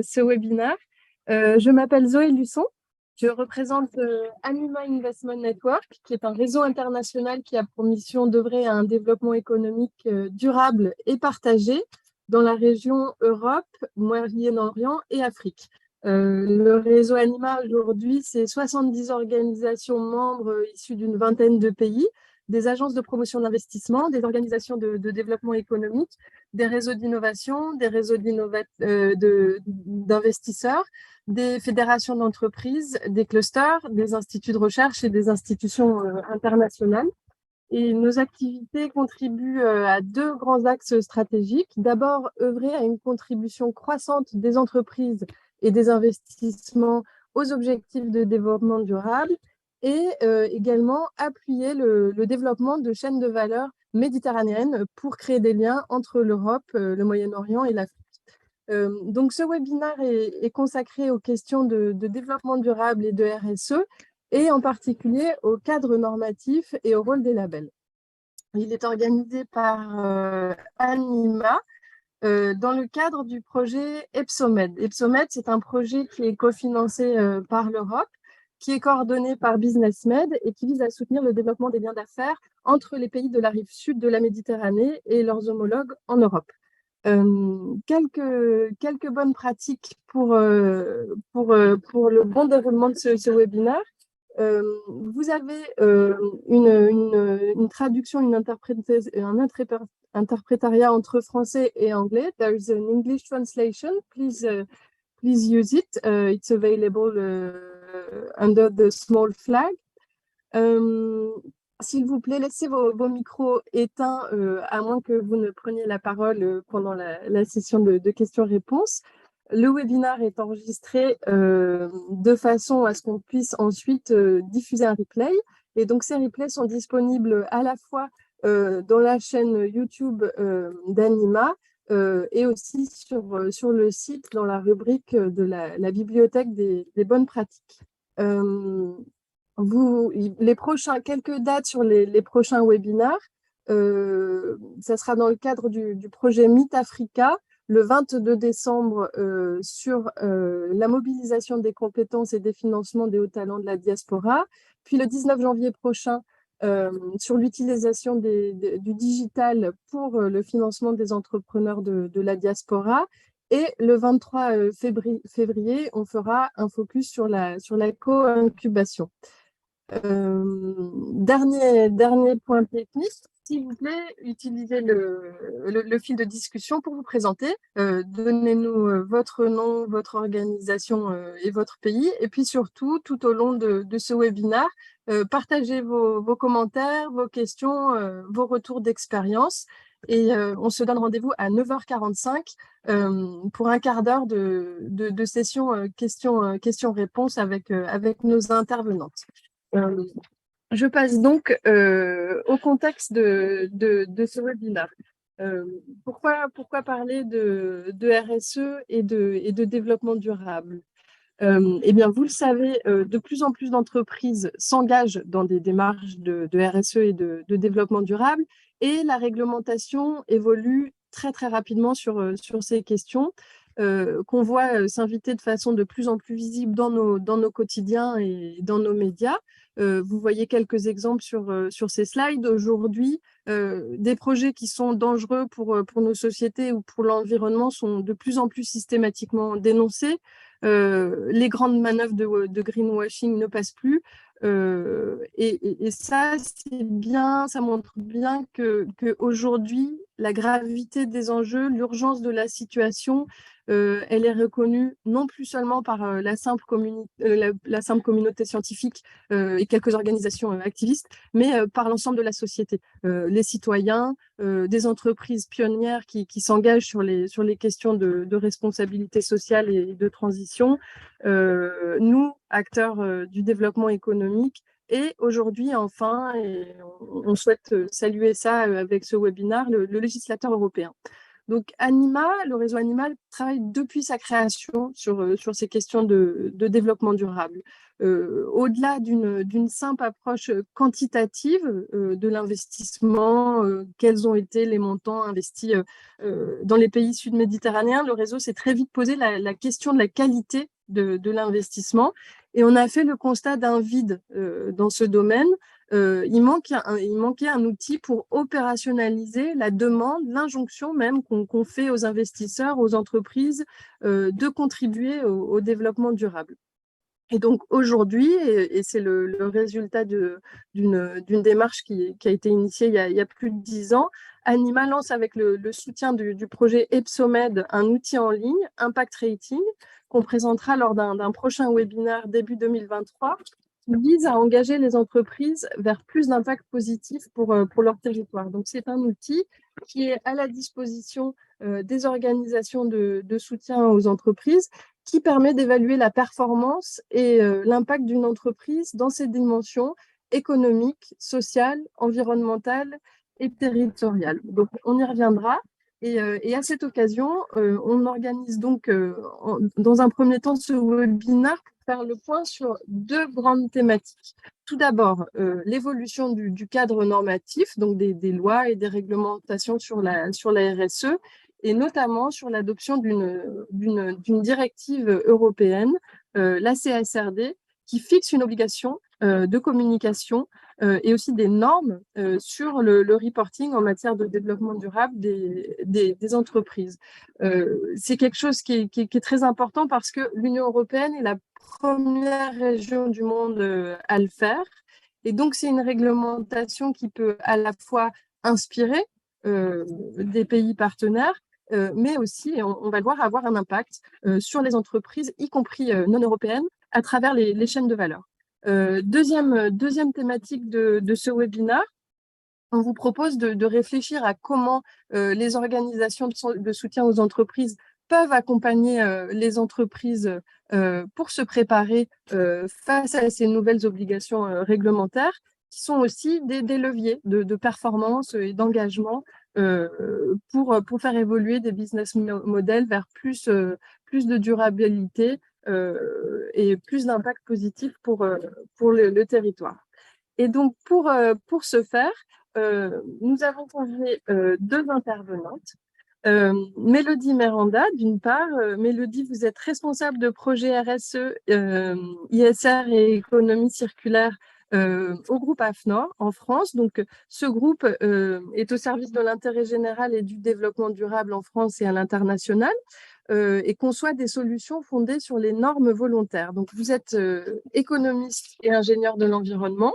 ce webinaire. Je m'appelle Zoé Luçon. Je représente Anima Investment Network, qui est un réseau international qui a pour mission d'œuvrer à un développement économique durable et partagé dans la région Europe, Moyen-Orient et Afrique. Le réseau Anima, aujourd'hui, c'est 70 organisations membres issues d'une vingtaine de pays, des agences de promotion d'investissement, des organisations de développement économique, des réseaux d'innovation, des réseaux d'investisseurs, des fédérations d'entreprises, des clusters, des instituts de recherche et des institutions internationales. Et nos activités contribuent à deux grands axes stratégiques. D'abord, œuvrer à une contribution croissante des entreprises et des investissements aux objectifs de développement durable et également appuyer le développement de chaînes de valeur méditerranéennes pour créer des liens entre l'Europe, le Moyen-Orient et l'Afrique. Donc, ce webinaire est consacré aux questions de développement durable et de RSE, et en particulier au cadre normatif et au rôle des labels. Il est organisé par Anima dans le cadre du projet EPSOMED. EPSOMED, c'est un projet qui est cofinancé par l'Europe, qui est coordonné par BusinessMed et qui vise à soutenir le développement des liens d'affaires entre les pays de la rive sud de la Méditerranée et leurs homologues en Europe. Quelques bonnes pratiques pour le bon déroulement de ce webinaire. Vous avez une traduction, un interprétariat entre français et anglais. There is an English translation. Please use it. It's available under the small flag. S'il vous plaît, laissez vos micros éteints, à moins que vous ne preniez la parole pendant la session de questions-réponses. Le webinaire est enregistré de façon à ce qu'on puisse ensuite diffuser un replay. Et donc, ces replays sont disponibles à la fois dans la chaîne YouTube d'Anima et aussi sur le site dans la rubrique de la bibliothèque des bonnes pratiques. Quelques dates sur les prochains webinaires. Ça sera dans le cadre du projet Meet Africa, le 22 décembre, sur la mobilisation des compétences et des financements des hauts talents de la diaspora. Puis le 19 janvier prochain, sur l'utilisation du digital pour le financement des entrepreneurs de la diaspora. Et le 23 février, on fera un focus sur la co-incubation. Dernier point technique, s'il vous plaît, utilisez le fil de discussion pour vous présenter. Donnez-nous votre nom, votre organisation et votre pays. Et puis surtout, tout au long de ce webinaire, partagez vos commentaires, vos questions, vos retours d'expérience. Et on se donne rendez-vous à 9h45 pour un quart d'heure de session questions-réponses avec nos intervenantes. Je passe donc au contexte de ce webinaire. Pourquoi parler de RSE et de développement durable? Eh bien, vous le savez, de plus en plus d'entreprises s'engagent dans des démarches de RSE et de développement durable, et la réglementation évolue très, très rapidement sur ces questions, qu'on voit s'inviter de façon de plus en plus visible dans nos quotidiens et dans nos médias. Vous voyez quelques exemples sur ces slides. Aujourd'hui, des projets qui sont dangereux pour nos sociétés ou pour l'environnement sont de plus en plus systématiquement dénoncés. Les grandes manœuvres de greenwashing ne passent plus. Et ça, ça montre bien qu'aujourd'hui, la gravité des enjeux, l'urgence de la situation, elle est reconnue non plus seulement par la simple communauté scientifique et quelques organisations activistes, mais par l'ensemble de la société. Les citoyens, des entreprises pionnières qui s'engagent sur les questions de responsabilité sociale et de transition, nous, acteurs du développement économique, et aujourd'hui, enfin, et on souhaite saluer ça avec ce webinaire, le législateur européen. Donc, le réseau Anima travaille depuis sa création sur ces questions de développement durable. Au-delà d'une simple approche quantitative de l'investissement, quels ont été les montants investis dans les pays sud-méditerranéens, le réseau s'est très vite posé la question de la qualité de l'investissement. Et on a fait le constat d'un vide dans ce domaine. Il manquait un outil pour opérationnaliser la demande, l'injonction même qu'on fait aux investisseurs, aux entreprises, de contribuer au développement durable. Et donc aujourd'hui, et c'est le résultat d'une démarche qui a été initiée il y a plus de 10 ans, Anima lance avec le soutien du projet EPSOMED un outil en ligne, Impact Rating, qu'on présentera lors d'un prochain webinaire début 2023, qui vise à engager les entreprises vers plus d'impact positif pour leur territoire. Donc c'est un outil qui est à la disposition des organisations de soutien aux entreprises, qui permet d'évaluer la performance et l'impact d'une entreprise dans ses dimensions économiques, sociales, environnementales et territoriales. Donc, on y reviendra. Et à cette occasion, on organise donc dans un premier temps ce webinaire pour faire le point sur deux grandes thématiques. Tout d'abord, l'évolution du cadre normatif, donc des lois et des réglementations sur la RSE, et notamment sur l'adoption d'une directive européenne, la CSRD, qui fixe une obligation de communication et aussi des normes sur le reporting en matière de développement durable des entreprises. C'est quelque chose qui est très important parce que l'Union européenne est la première région du monde à le faire. Et donc, c'est une réglementation qui peut à la fois inspirer des pays partenaires, mais aussi, et on va le voir, avoir un impact sur les entreprises, y compris non européennes, à travers les chaînes de valeur. Deuxième thématique de ce webinaire, on vous propose de réfléchir à comment les organisations de soutien aux entreprises peuvent accompagner les entreprises pour se préparer face à ces nouvelles obligations réglementaires, qui sont aussi des leviers de performance et d'engagement pour faire évoluer des business models vers plus de durabilité et plus d'impact positif pour le territoire. Et donc, pour ce faire, nous avons convié deux intervenantes. Mélodie Miranda, d'une part. Mélodie, vous êtes responsable de projet RSE, ISR et économie circulaire au groupe AFNOR en France. Donc, ce groupe est au service de l'intérêt général et du développement durable en France et à l'international, et conçoit des solutions fondées sur les normes volontaires. Donc, vous êtes économiste et ingénieur de l'environnement.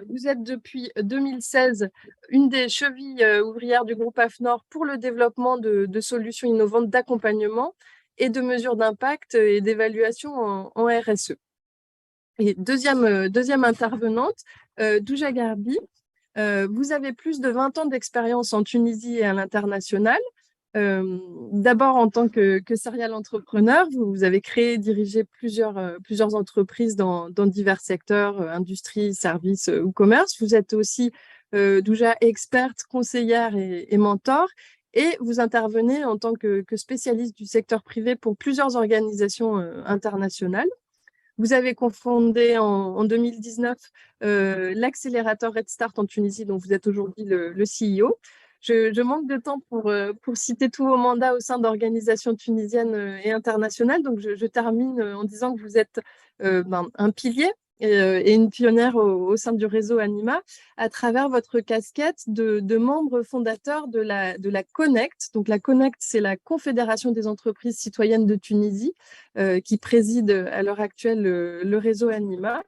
Vous êtes depuis 2016 une des chevilles ouvrières du groupe AFNOR pour le développement de solutions innovantes d'accompagnement et de mesures d'impact et d'évaluation en RSE. Et deuxième intervenante, Douja Garbi, vous avez plus de 20 ans d'expérience en Tunisie et à l'international. D'abord en tant que serial entrepreneur, vous avez créé et dirigé plusieurs entreprises dans divers secteurs, industrie, services ou commerce. Vous êtes aussi Douja experte, conseillère et mentor, et vous intervenez en tant que spécialiste du secteur privé pour plusieurs organisations internationales. Vous avez cofondé en 2019 l'accélérateur Red Start en Tunisie, dont vous êtes aujourd'hui le CEO. Je manque de temps pour citer tous vos mandats au sein d'organisations tunisiennes et internationales. Donc, je termine en disant que vous êtes un pilier et une pionnière au sein du réseau Anima à travers votre casquette de membre fondateur de la Connect. Donc, la Connect, c'est la Confédération des entreprises citoyennes de Tunisie qui préside à l'heure actuelle le réseau Anima.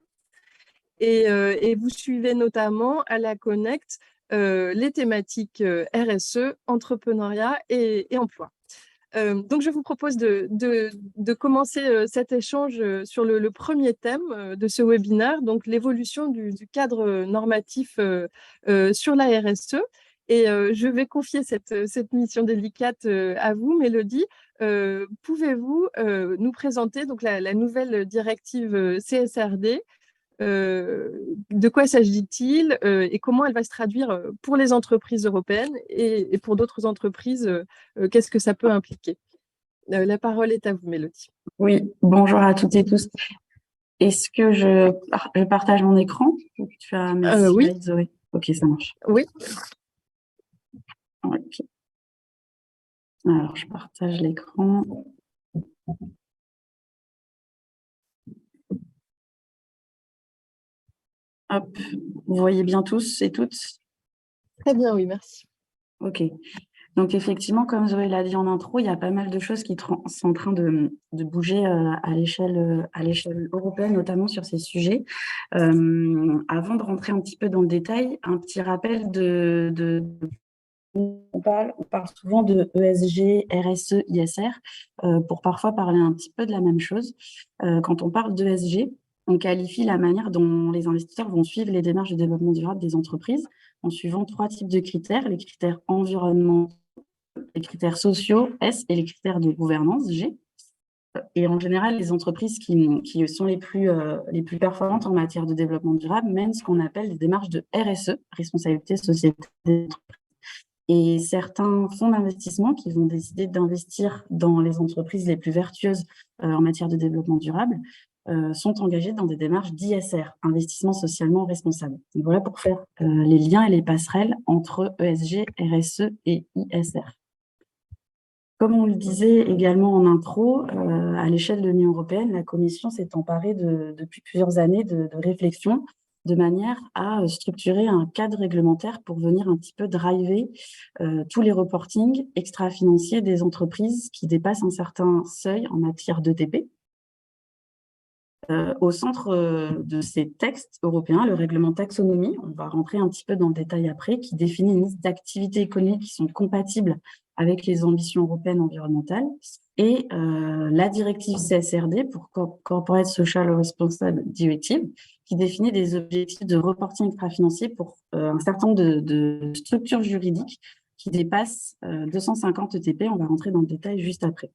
Et vous suivez notamment à la Connect les thématiques RSE, entrepreneuriat et emploi. Donc, je vous propose de commencer cet échange sur le premier thème de ce webinaire, donc l'évolution du cadre normatif sur la RSE. Et je vais confier cette mission délicate à vous, Mélodie. Pouvez-vous nous présenter donc la nouvelle directive CSRD, De quoi s'agit-il et comment elle va se traduire pour les entreprises européennes et pour d'autres entreprises, qu'est-ce que ça peut impliquer? La parole est à vous, Mélodie. Oui, bonjour à toutes et tous. Est-ce que je partage mon écran ou tu as mes Oui, slides, Zoé? Ok, ça marche. oui. Ok. Alors, je partage l'écran. Hop, vous voyez bien tous et toutes? Très bien, oui, merci. Ok. Donc, effectivement, comme Zoé l'a dit en intro, il y a pas mal de choses qui sont en train de bouger à l'échelle européenne, notamment sur ces sujets. Avant de rentrer un petit peu dans le détail, un petit rappel on parle souvent de ESG, RSE, ISR, pour parfois parler un petit peu de la même chose. Quand on parle d'ESG, on qualifie la manière dont les investisseurs vont suivre les démarches de développement durable des entreprises en suivant 3 types de critères: les critères environnementaux, les critères sociaux, S, et les critères de gouvernance, G. Et en général, les entreprises qui sont les plus performantes en matière de développement durable mènent ce qu'on appelle des démarches de RSE, responsabilité société. Et certains fonds d'investissement qui vont décider d'investir dans les entreprises les plus vertueuses en matière de développement durable sont engagés dans des démarches d'ISR, investissement socialement responsable. Donc voilà pour faire les liens et les passerelles entre ESG, RSE et ISR. Comme on le disait également en intro, à l'échelle de l'Union européenne, la Commission s'est emparée depuis plusieurs années de réflexion de manière à structurer un cadre réglementaire pour venir un petit peu driver tous les reportings extra-financiers des entreprises qui dépassent un certain seuil en matière d'ETP. Au centre de ces textes européens, le règlement taxonomie, on va rentrer un petit peu dans le détail après, qui définit une liste d'activités économiques qui sont compatibles avec les ambitions européennes environnementales, et la directive CSRD, pour Corporate Social Responsible Directive, qui définit des objectifs de reporting extra-financier pour un certain nombre de structures juridiques qui dépassent 250 ETP. On va rentrer dans le détail juste après.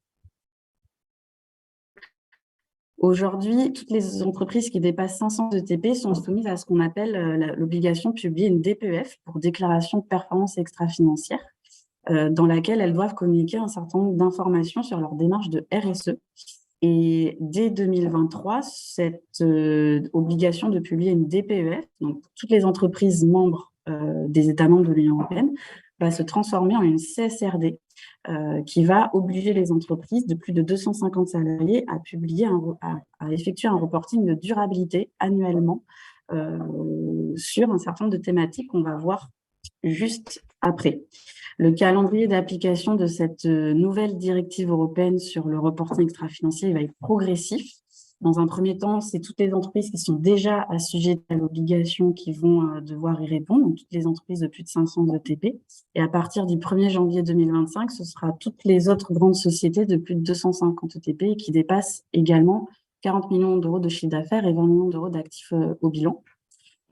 Aujourd'hui, toutes les entreprises qui dépassent 500 ETP sont soumises à ce qu'on appelle l'obligation de publier une DPEF, pour déclaration de performance extra-financière, dans laquelle elles doivent communiquer un certain nombre d'informations sur leur démarche de RSE. Et dès 2023, cette obligation de publier une DPEF, donc pour toutes les entreprises membres des États membres de l'Union européenne, va se transformer en une CSRD, qui va obliger les entreprises de plus de 250 salariés à effectuer un reporting de durabilité annuellement sur un certain nombre de thématiques qu'on va voir juste après. Le calendrier d'application de cette nouvelle directive européenne sur le reporting extra-financier va être progressif. Dans un premier temps, c'est toutes les entreprises qui sont déjà assujetties à l'obligation qui vont devoir y répondre, donc toutes les entreprises de plus de 500 ETP. Et à partir du 1er janvier 2025, ce sera toutes les autres grandes sociétés de plus de 250 ETP qui dépassent également 40 millions d'euros de chiffre d'affaires et 20 millions d'euros d'actifs au bilan.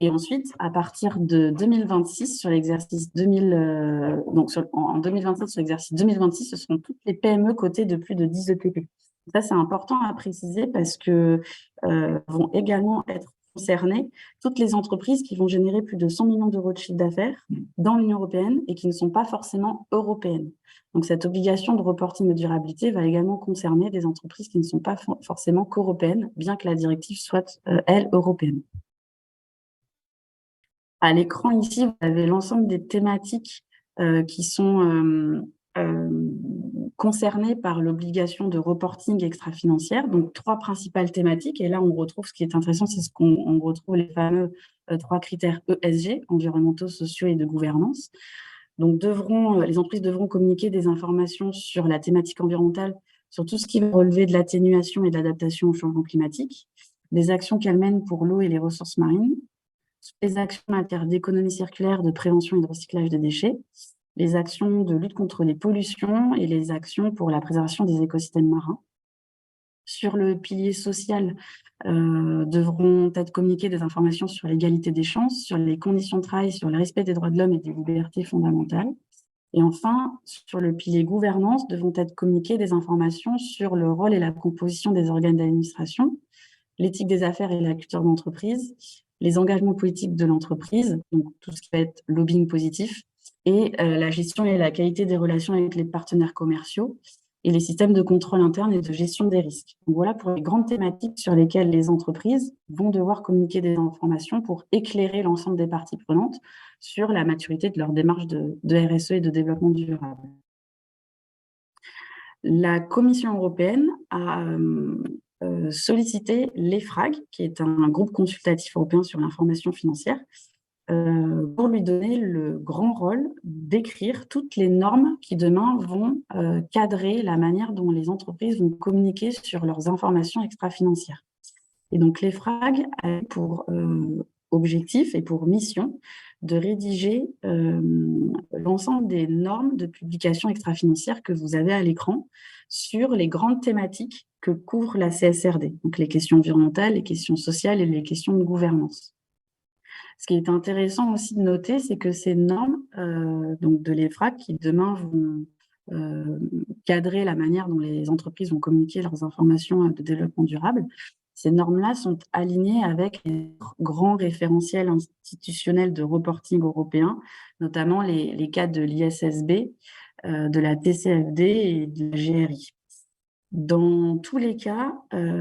Et ensuite, à partir de 2026, sur l'exercice 2000, en 2027, sur l'exercice 2026, ce seront toutes les PME cotées de plus de 10 ETP. Ça, c'est important à préciser parce que vont également être concernées toutes les entreprises qui vont générer plus de 100 millions d'euros de chiffre d'affaires dans l'Union européenne et qui ne sont pas forcément européennes. Donc, cette obligation de reporting de durabilité va également concerner des entreprises qui ne sont pas forcément qu'européennes, bien que la directive soit, elle, européenne. À l'écran ici, vous avez l'ensemble des thématiques qui sont concernées par l'obligation de reporting extra-financière. Donc, 3 principales thématiques. Et là, on retrouve, ce qui est intéressant, c'est ce qu'on retrouve les fameux 3 critères ESG, environnementaux, sociaux et de gouvernance. Donc, les entreprises devront communiquer des informations sur la thématique environnementale, sur tout ce qui va relever de l'atténuation et de l'adaptation au changement climatique, les actions qu'elles mènent pour l'eau et les ressources marines, les actions en matière d'économie circulaire, de prévention et de recyclage des déchets, les actions de lutte contre les pollutions et les actions pour la préservation des écosystèmes marins. Sur le pilier social, devront être communiquées des informations sur l'égalité des chances, sur les conditions de travail, sur le respect des droits de l'homme et des libertés fondamentales. Et enfin, sur le pilier gouvernance, devront être communiquées des informations sur le rôle et la composition des organes d'administration, l'éthique des affaires et la culture d'entreprise, les engagements politiques de l'entreprise, donc tout ce qui va être lobbying positif, et la gestion et la qualité des relations avec les partenaires commerciaux, et les systèmes de contrôle interne et de gestion des risques. Donc voilà pour les grandes thématiques sur lesquelles les entreprises vont devoir communiquer des informations pour éclairer l'ensemble des parties prenantes sur la maturité de leur démarche de RSE et de développement durable. La Commission européenne a sollicité l'EFRAG, qui est un groupe consultatif européen sur l'information financière, pour lui donner le grand rôle d'écrire toutes les normes qui demain vont cadrer la manière dont les entreprises vont communiquer sur leurs informations extra-financières. Et donc l'EFRAG a pour objectif et pour mission de rédiger l'ensemble des normes de publication extra-financière que vous avez à l'écran sur les grandes thématiques que couvre la CSRD, donc les questions environnementales, les questions sociales et les questions de gouvernance. Ce qui est intéressant aussi de noter, c'est que ces normes donc de l'EFRAG, qui demain vont cadrer la manière dont les entreprises vont communiquer leurs informations de développement durable, ces normes-là sont alignées avec les grands référentiels institutionnels de reporting européens, notamment les cadres de l'ISSB, de la TCFD et de la GRI. Dans tous les cas,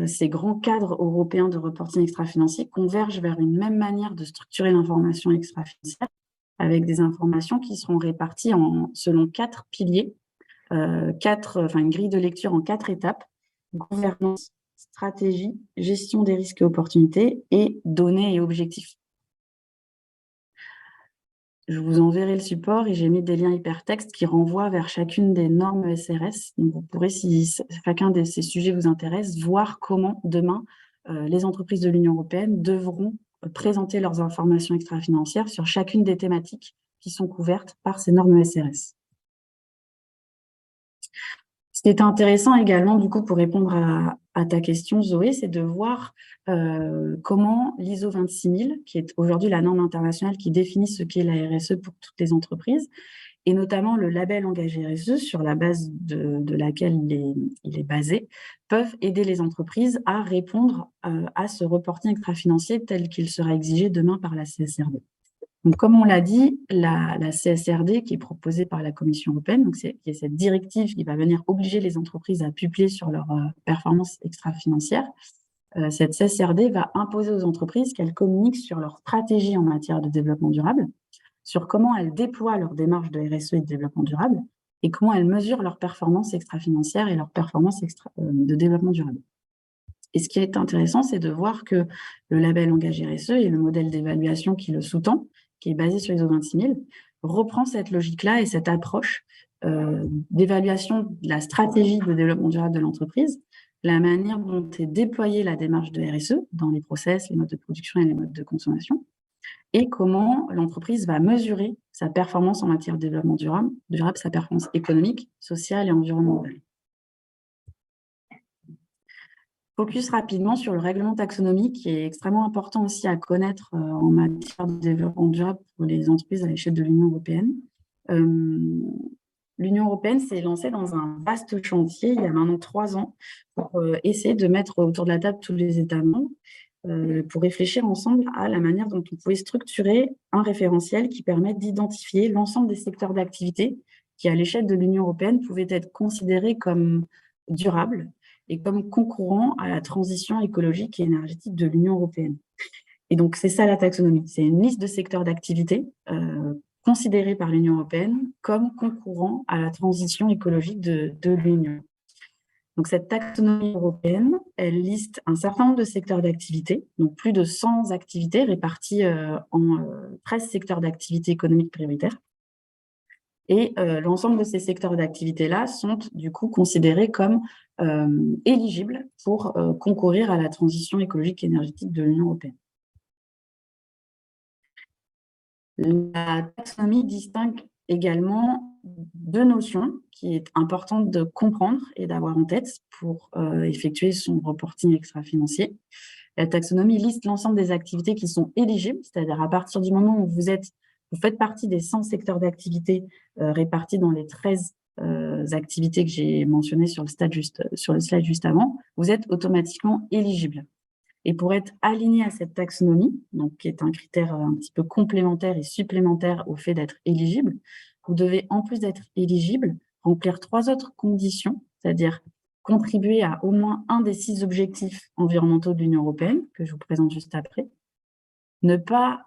ces grands cadres européens de reporting extra-financier convergent vers une même manière de structurer l'information extra-financière, avec des informations qui seront réparties selon 4 piliers, une grille de lecture en 4 étapes: gouvernance, stratégie, gestion des risques et opportunités, et données et objectifs. Je vous enverrai le support et j'ai mis des liens hypertextes qui renvoient vers chacune des normes SRS. Donc vous pourrez, si chacun de ces sujets vous intéresse, voir comment demain les entreprises de l'Union européenne devront présenter leurs informations extra-financières sur chacune des thématiques qui sont couvertes par ces normes SRS. Ce qui est intéressant également, du coup, pour répondre à ta question, Zoé, c'est de voir comment l'ISO 26000, qui est aujourd'hui la norme internationale qui définit ce qu'est la RSE pour toutes les entreprises, et notamment le label engagé RSE, sur la base de laquelle il est basé, peuvent aider les entreprises à répondre à ce reporting extra-financier tel qu'il sera exigé demain par la CSRD. Donc, comme on l'a dit, la CSRD, qui est proposée par la Commission européenne, donc c'est cette directive qui va venir obliger les entreprises à publier sur leurs performances extra-financières. Cette CSRD va imposer aux entreprises qu'elles communiquent sur leur stratégie en matière de développement durable, sur comment elles déploient leur démarche de RSE et de développement durable, et comment elles mesurent leurs performances extra-financières et leurs performances de développement durable. Et ce qui est intéressant, c'est de voir que le label engagé RSE et le modèle d'évaluation qui le sous-tend, qui est basé sur l'ISO 26000, reprend cette logique-là et cette approche d'évaluation de la stratégie de développement durable de l'entreprise, la manière dont est déployée la démarche de RSE dans les process, les modes de production et les modes de consommation, et comment l'entreprise va mesurer sa performance en matière de développement durable, sa performance économique, sociale et environnementale. Focus rapidement sur le règlement taxonomique, qui est extrêmement important aussi à connaître en matière de développement durable pour les entreprises à l'échelle de l'Union européenne. L'Union européenne s'est lancée dans un vaste chantier il y a maintenant 3 ans pour essayer de mettre autour de la table tous les États membres pour réfléchir ensemble à la manière dont on pouvait structurer un référentiel qui permette d'identifier l'ensemble des secteurs d'activité qui, à l'échelle de l'Union européenne, pouvaient être considérés comme durables et comme concourant à la transition écologique et énergétique de l'Union européenne. Et donc, c'est ça la taxonomie. C'est une liste de secteurs d'activité considérés par l'Union européenne comme concourant à la transition écologique de l'Union. Donc, cette taxonomie européenne, elle liste un certain nombre de secteurs d'activité, donc plus de 100 activités réparties en 13 secteurs d'activité économique prioritaires. Et l'ensemble de ces secteurs d'activité-là sont du coup considérés comme éligibles pour concourir à la transition écologique et énergétique de l'Union européenne. La taxonomie distingue également 2 notions qui est importante de comprendre et d'avoir en tête pour effectuer son reporting extra-financier. La taxonomie liste l'ensemble des activités qui sont éligibles, c'est-à-dire à partir du moment où vous faites partie des 100 secteurs d'activité répartis dans les 13 activités que j'ai mentionnées sur le slide juste avant, vous êtes automatiquement éligible. Et pour être aligné à cette taxonomie, donc qui est un critère un petit peu complémentaire et supplémentaire au fait d'être éligible, vous devez, en plus d'être éligible, remplir 3 autres conditions, c'est-à-dire contribuer à au moins un des 6 objectifs environnementaux de l'Union européenne, que je vous présente juste après, ne pas,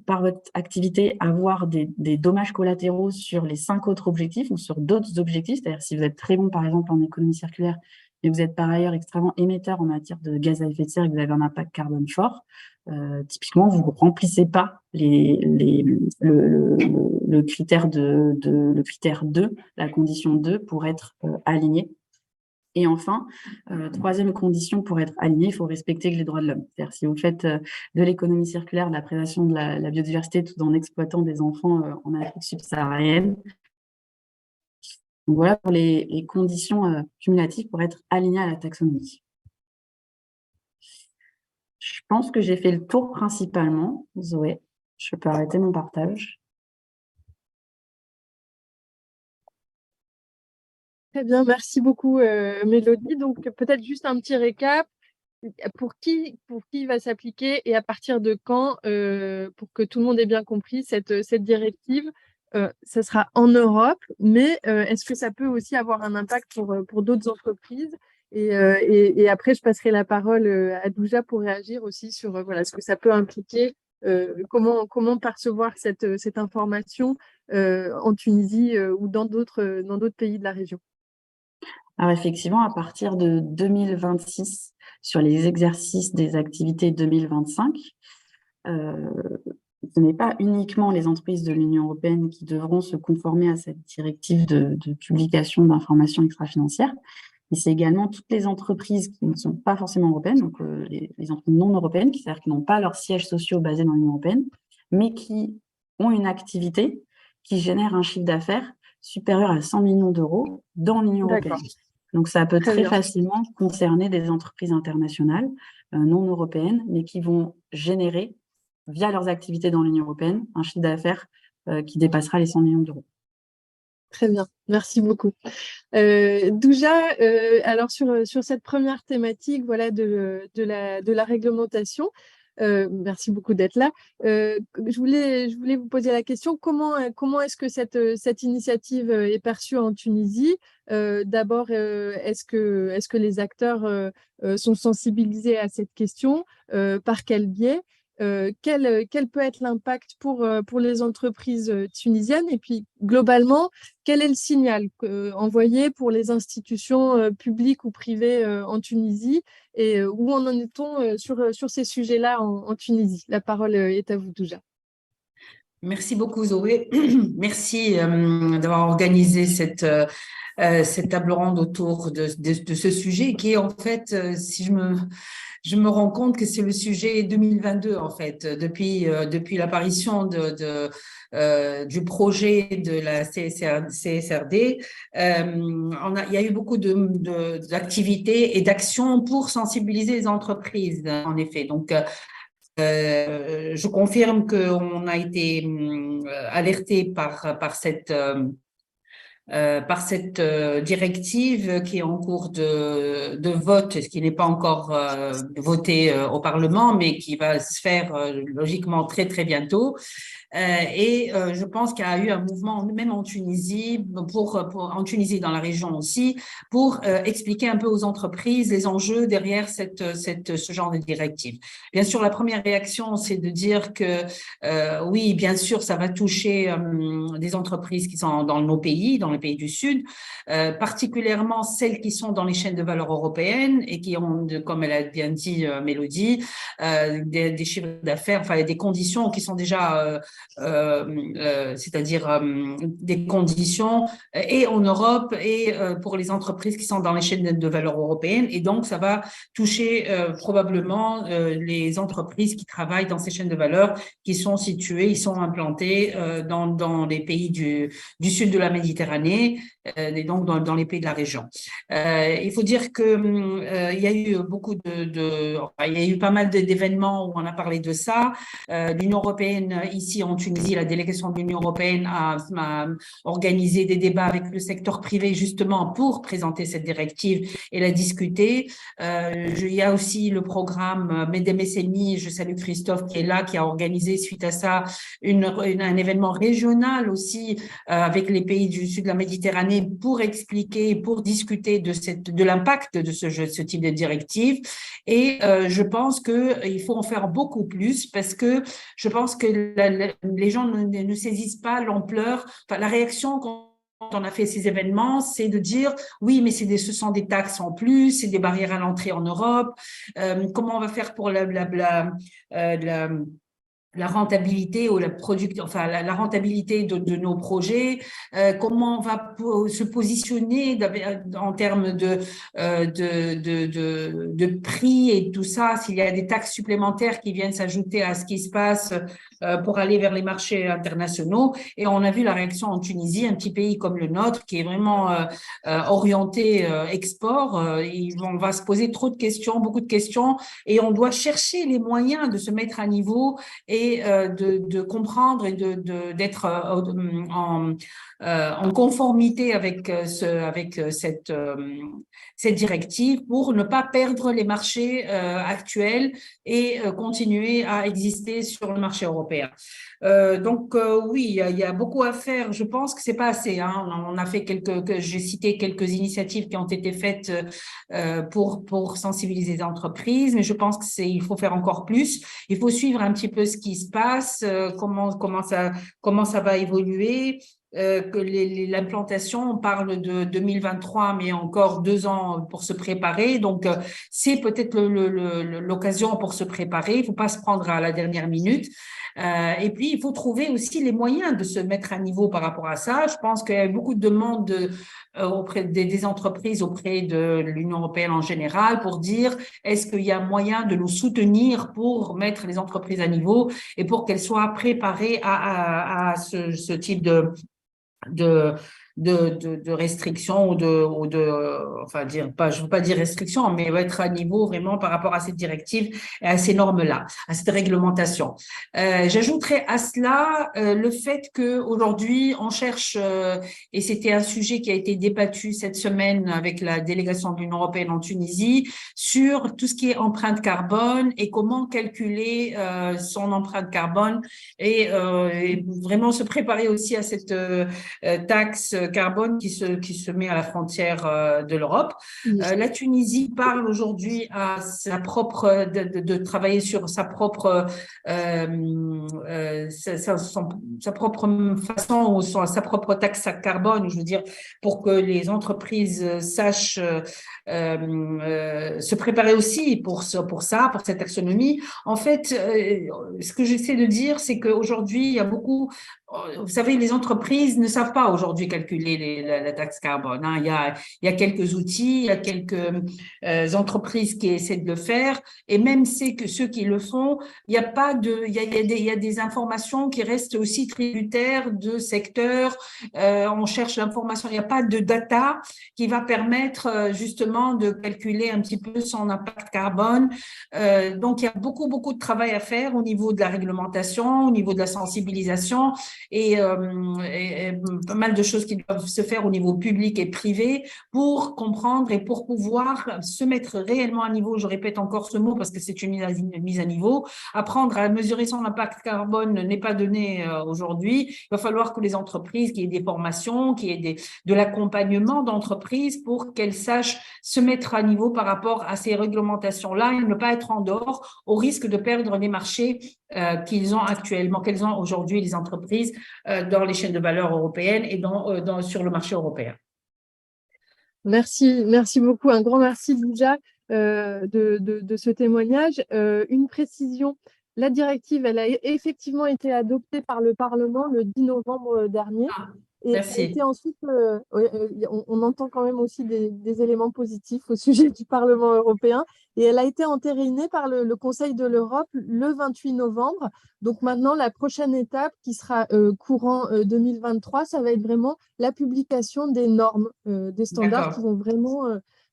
par votre activité, avoir des dommages collatéraux sur les 5 autres objectifs ou sur d'autres objectifs. C'est-à-dire si vous êtes très bon, par exemple, en économie circulaire, mais vous êtes par ailleurs extrêmement émetteur en matière de gaz à effet de serre et que vous avez un impact carbone fort, typiquement, vous ne remplissez pas le critère le critère 2, la condition 2 pour être aligné. Et enfin, troisième condition pour être aligné, il faut respecter les droits de l'homme. C'est-à-dire si vous faites de l'économie circulaire, de la préservation de la biodiversité, tout en exploitant des enfants en Afrique subsaharienne. Donc voilà pour les conditions cumulatives pour être aligné à la taxonomie. Je pense que j'ai fait le tour principalement. Zoé, je peux arrêter mon partage. Très bien, merci beaucoup Mélodie. Donc peut-être juste un petit récap. Pour qui va s'appliquer et à partir de quand, pour que tout le monde ait bien compris cette directive, ça sera en Europe, mais est-ce que ça peut aussi avoir un impact pour d'autres entreprises? Et après, je passerai la parole à Douja pour réagir aussi sur voilà, ce que ça peut impliquer, comment percevoir cette information en Tunisie ou dans d'autres pays de la région. Alors effectivement, à partir de 2026, sur les exercices des activités 2025, ce n'est pas uniquement les entreprises de l'Union européenne qui devront se conformer à cette directive de publication d'informations extra-financières, mais c'est également toutes les entreprises qui ne sont pas forcément européennes, donc les entreprises non européennes, c'est-à-dire qui n'ont pas leurs sièges sociaux basés dans l'Union européenne, mais qui ont une activité qui génère un chiffre d'affaires supérieur à 100 millions d'euros dans l'Union européenne. Donc, ça peut très facilement concerner des entreprises internationales non européennes, mais qui vont générer, via leurs activités dans l'Union européenne, un chiffre d'affaires qui dépassera les 100 millions d'euros. Très bien, merci beaucoup. Douja, alors sur cette première thématique voilà, de la réglementation, merci beaucoup d'être là. Je voulais vous poser la question, comment est-ce que cette initiative est perçue en Tunisie? D'abord, est-ce que les acteurs sont sensibilisés à cette question? Par quel biais? Quel peut être l'impact pour les entreprises tunisiennes? Et puis, globalement, quel est le signal envoyé pour les institutions publiques ou privées en Tunisie? Et où en est-on sur ces sujets-là en Tunisie? La parole est à vous, Douja. Merci beaucoup, Zoé. Merci d'avoir organisé cette table ronde autour de ce sujet qui est en fait, si je me rends compte que c'est le sujet 2022 en fait, depuis l'apparition du projet de la CSRD, il y a eu beaucoup d'activités et d'actions pour sensibiliser les entreprises, en effet. Donc, je confirme qu'on a été alerté par cette directive qui est en cours de vote, ce qui n'est pas encore voté au Parlement, mais qui va se faire logiquement très, très bientôt. Je pense qu'il y a eu un mouvement, même en Tunisie, en Tunisie, dans la région aussi, pour expliquer un peu aux entreprises les enjeux derrière ce genre de directive. Bien sûr, la première réaction, c'est de dire que oui, bien sûr, ça va toucher des entreprises qui sont dans nos pays, dans les pays du Sud, particulièrement celles qui sont dans les chaînes de valeur européennes et qui ont, comme elle a bien dit Mélodie, des chiffres d'affaires, enfin des conditions qui sont déjà c'est-à-dire des conditions et en Europe et pour les entreprises qui sont dans les chaînes de valeur européennes. Et donc, ça va toucher probablement les entreprises qui travaillent dans ces chaînes de valeur qui sont situées, ils sont implantés dans les pays du sud de la Méditerranée et donc dans les pays de la région. Il faut dire que il y a eu il y a eu pas mal d'événements où on a parlé de ça. L'Union européenne ici en Tunisie, la délégation de l'Union européenne a organisé des débats avec le secteur privé justement pour présenter cette directive et la discuter. Il y a aussi le programme MEDEM-SMI, je salue Christophe qui est là, qui a organisé suite à ça un événement régional aussi avec les pays du sud de la Méditerranée pour expliquer, pour discuter de l'impact de ce type de directive. Et je pense qu'il faut en faire beaucoup plus parce que je pense que les gens ne saisissent pas l'ampleur, enfin, la réaction quand on a fait ces événements, c'est de dire oui, mais ce sont des taxes en plus, c'est des barrières à l'entrée en Europe. Comment on va faire pour la rentabilité ou la rentabilité de nos projets, comment on va se positionner en termes de prix et tout ça, s'il y a des taxes supplémentaires qui viennent s'ajouter à ce qui se passe pour aller vers les marchés internationaux. Et on a vu la réaction en Tunisie, un petit pays comme le nôtre qui est vraiment orienté export. On va se poser trop de questions, beaucoup de questions, et on doit chercher les moyens de se mettre à niveau et de comprendre et d'être en conformité avec cette directive pour ne pas perdre les marchés actuels et continuer à exister sur le marché européen. Oui, il y a beaucoup à faire. Je pense que c'est pas assez. Hein. On a fait j'ai cité quelques initiatives qui ont été faites pour sensibiliser les entreprises, mais je pense qu'il faut faire encore plus. Il faut suivre un petit peu ce qui se passe, comment ça va évoluer. Que l'implantation, on parle de 2023, mais encore 2 ans pour se préparer. Donc, c'est peut-être l'occasion pour se préparer. Il ne faut pas se prendre à la dernière minute. Et puis, il faut trouver aussi les moyens de se mettre à niveau par rapport à ça. Je pense qu'il y a beaucoup de demandes auprès des entreprises, auprès de l'Union européenne en général, pour dire est-ce qu'il y a moyen de nous soutenir pour mettre les entreprises à niveau et pour qu'elles soient préparées à ce type de restrictions enfin je veux pas dire restrictions, mais être à niveau vraiment par rapport à cette directive et à ces normes-là, à cette réglementation. J'ajouterais à cela le fait que aujourd'hui on cherche et c'était un sujet qui a été débattu cette semaine avec la délégation de l'Union européenne en Tunisie sur tout ce qui est empreinte carbone et comment calculer son empreinte carbone et vraiment se préparer aussi à cette taxe carbone qui se met à la frontière de l'Europe. La Tunisie parle aujourd'hui à sa propre de travailler sur sa propre sa propre façon ou sa propre taxe carbone, je veux dire, pour que les entreprises sachent se préparer aussi pour cette taxonomie. En fait, ce que j'essaie de dire, c'est qu'aujourd'hui, il y a beaucoup. Vous savez, les entreprises ne savent pas aujourd'hui calculer la taxe carbone. Hein. Il y a quelques outils, il y a quelques entreprises qui essaient de le faire, et même ceux qui le font, il y a des informations qui restent aussi tributaires de secteurs. On cherche l'information, il n'y a pas de data qui va permettre justement de calculer un petit peu son impact carbone. Donc, il y a beaucoup de travail à faire au niveau de la réglementation, au niveau de la sensibilisation. Et pas mal de choses qui doivent se faire au niveau public et privé pour comprendre et pour pouvoir se mettre réellement à niveau. Je répète encore ce mot parce que c'est une mise à niveau. Apprendre à mesurer son impact carbone n'est pas donné aujourd'hui. Il va falloir que les entreprises, qu'il y ait des formations, qu'il y ait de l'accompagnement d'entreprises pour qu'elles sachent se mettre à niveau par rapport à ces réglementations-là et ne pas être en dehors au risque de perdre les marchés qu'elles ont aujourd'hui les entreprises dans les chaînes de valeur européennes et sur le marché européen. Merci beaucoup. Un grand merci, Louja, de ce témoignage. Une précision, la directive, elle a effectivement été adoptée par le Parlement le 10 novembre dernier. Et Merci. elle a été ensuite, on entend quand même aussi des éléments positifs au sujet du Parlement européen. Et elle a été entérinée par le Conseil de l'Europe le 28 novembre. Donc maintenant, la prochaine étape qui sera courant 2023, ça va être vraiment la publication des normes, des standards qui vont vraiment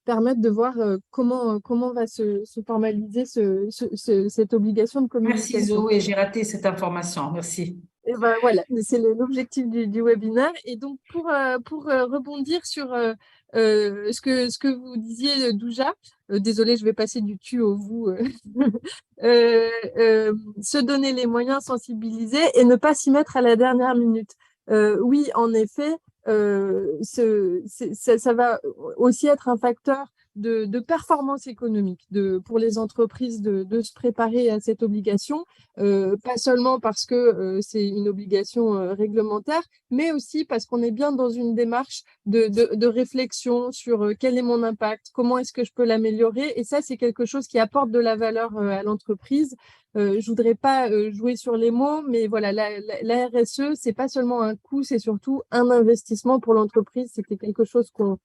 permettre de voir comment va se formaliser cette obligation de communication. Merci Zoé, j'ai raté cette information. Merci. Et ben voilà, c'est l'objectif du webinaire. Et donc, pour rebondir sur ce que vous disiez, Douja, désolée, je vais passer du tu au vous. Euh, Se donner les moyens, sensibiliser et ne pas s'y mettre à la dernière minute. Oui, en effet, ça va aussi être un facteur de performance économique pour les entreprises de se préparer à cette obligation, pas seulement parce que c'est une obligation réglementaire, mais aussi parce qu'on est bien dans une démarche de réflexion sur quel est mon impact, comment est-ce que je peux l'améliorer. Et ça, c'est quelque chose qui apporte de la valeur à l'entreprise. Je voudrais pas jouer sur les mots, mais voilà, la RSE, c'est pas seulement un coût, c'est surtout un investissement pour l'entreprise. C'était quelque chose qu'on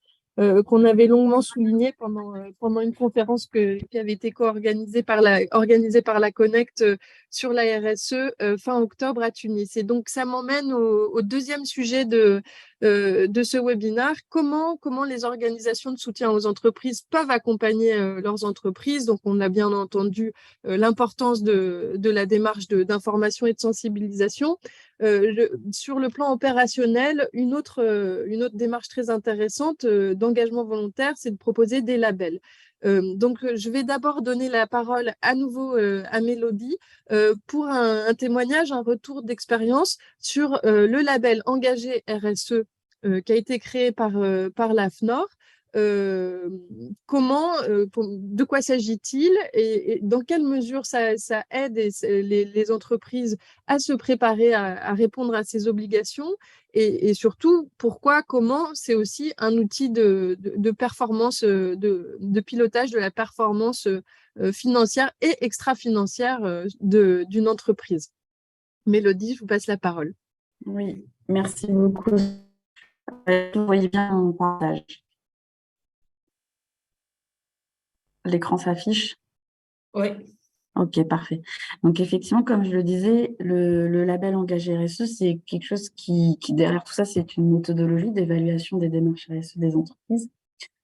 avait longuement souligné pendant une conférence qui avait été organisée par la Connect sur la RSE fin octobre à Tunis. Et donc, ça m'emmène au deuxième sujet de ce webinaire. Comment les organisations de soutien aux entreprises peuvent accompagner leurs entreprises. Donc, on a bien entendu l'importance de la démarche d'information et de sensibilisation. Sur le plan opérationnel, une autre démarche très intéressante d'engagement volontaire, c'est de proposer des labels. Donc, je vais d'abord donner la parole à nouveau à Mélodie pour un témoignage, un retour d'expérience sur le label engagé RSE qui a été créé par l'AFNOR. De quoi s'agit-il et dans quelle mesure ça aide les entreprises à se préparer à répondre à ces obligations et surtout comment c'est aussi un outil de performance, de pilotage de la performance financière et extra-financière d'une entreprise. Mélodie, je vous passe la parole. Oui, merci beaucoup. Vous voyez bien mon partage. L'écran s'affiche? Oui. Ok, parfait. Donc effectivement, comme je le disais, le label engagé RSE, c'est quelque chose qui derrière tout ça, c'est une méthodologie d'évaluation des démarches RSE des entreprises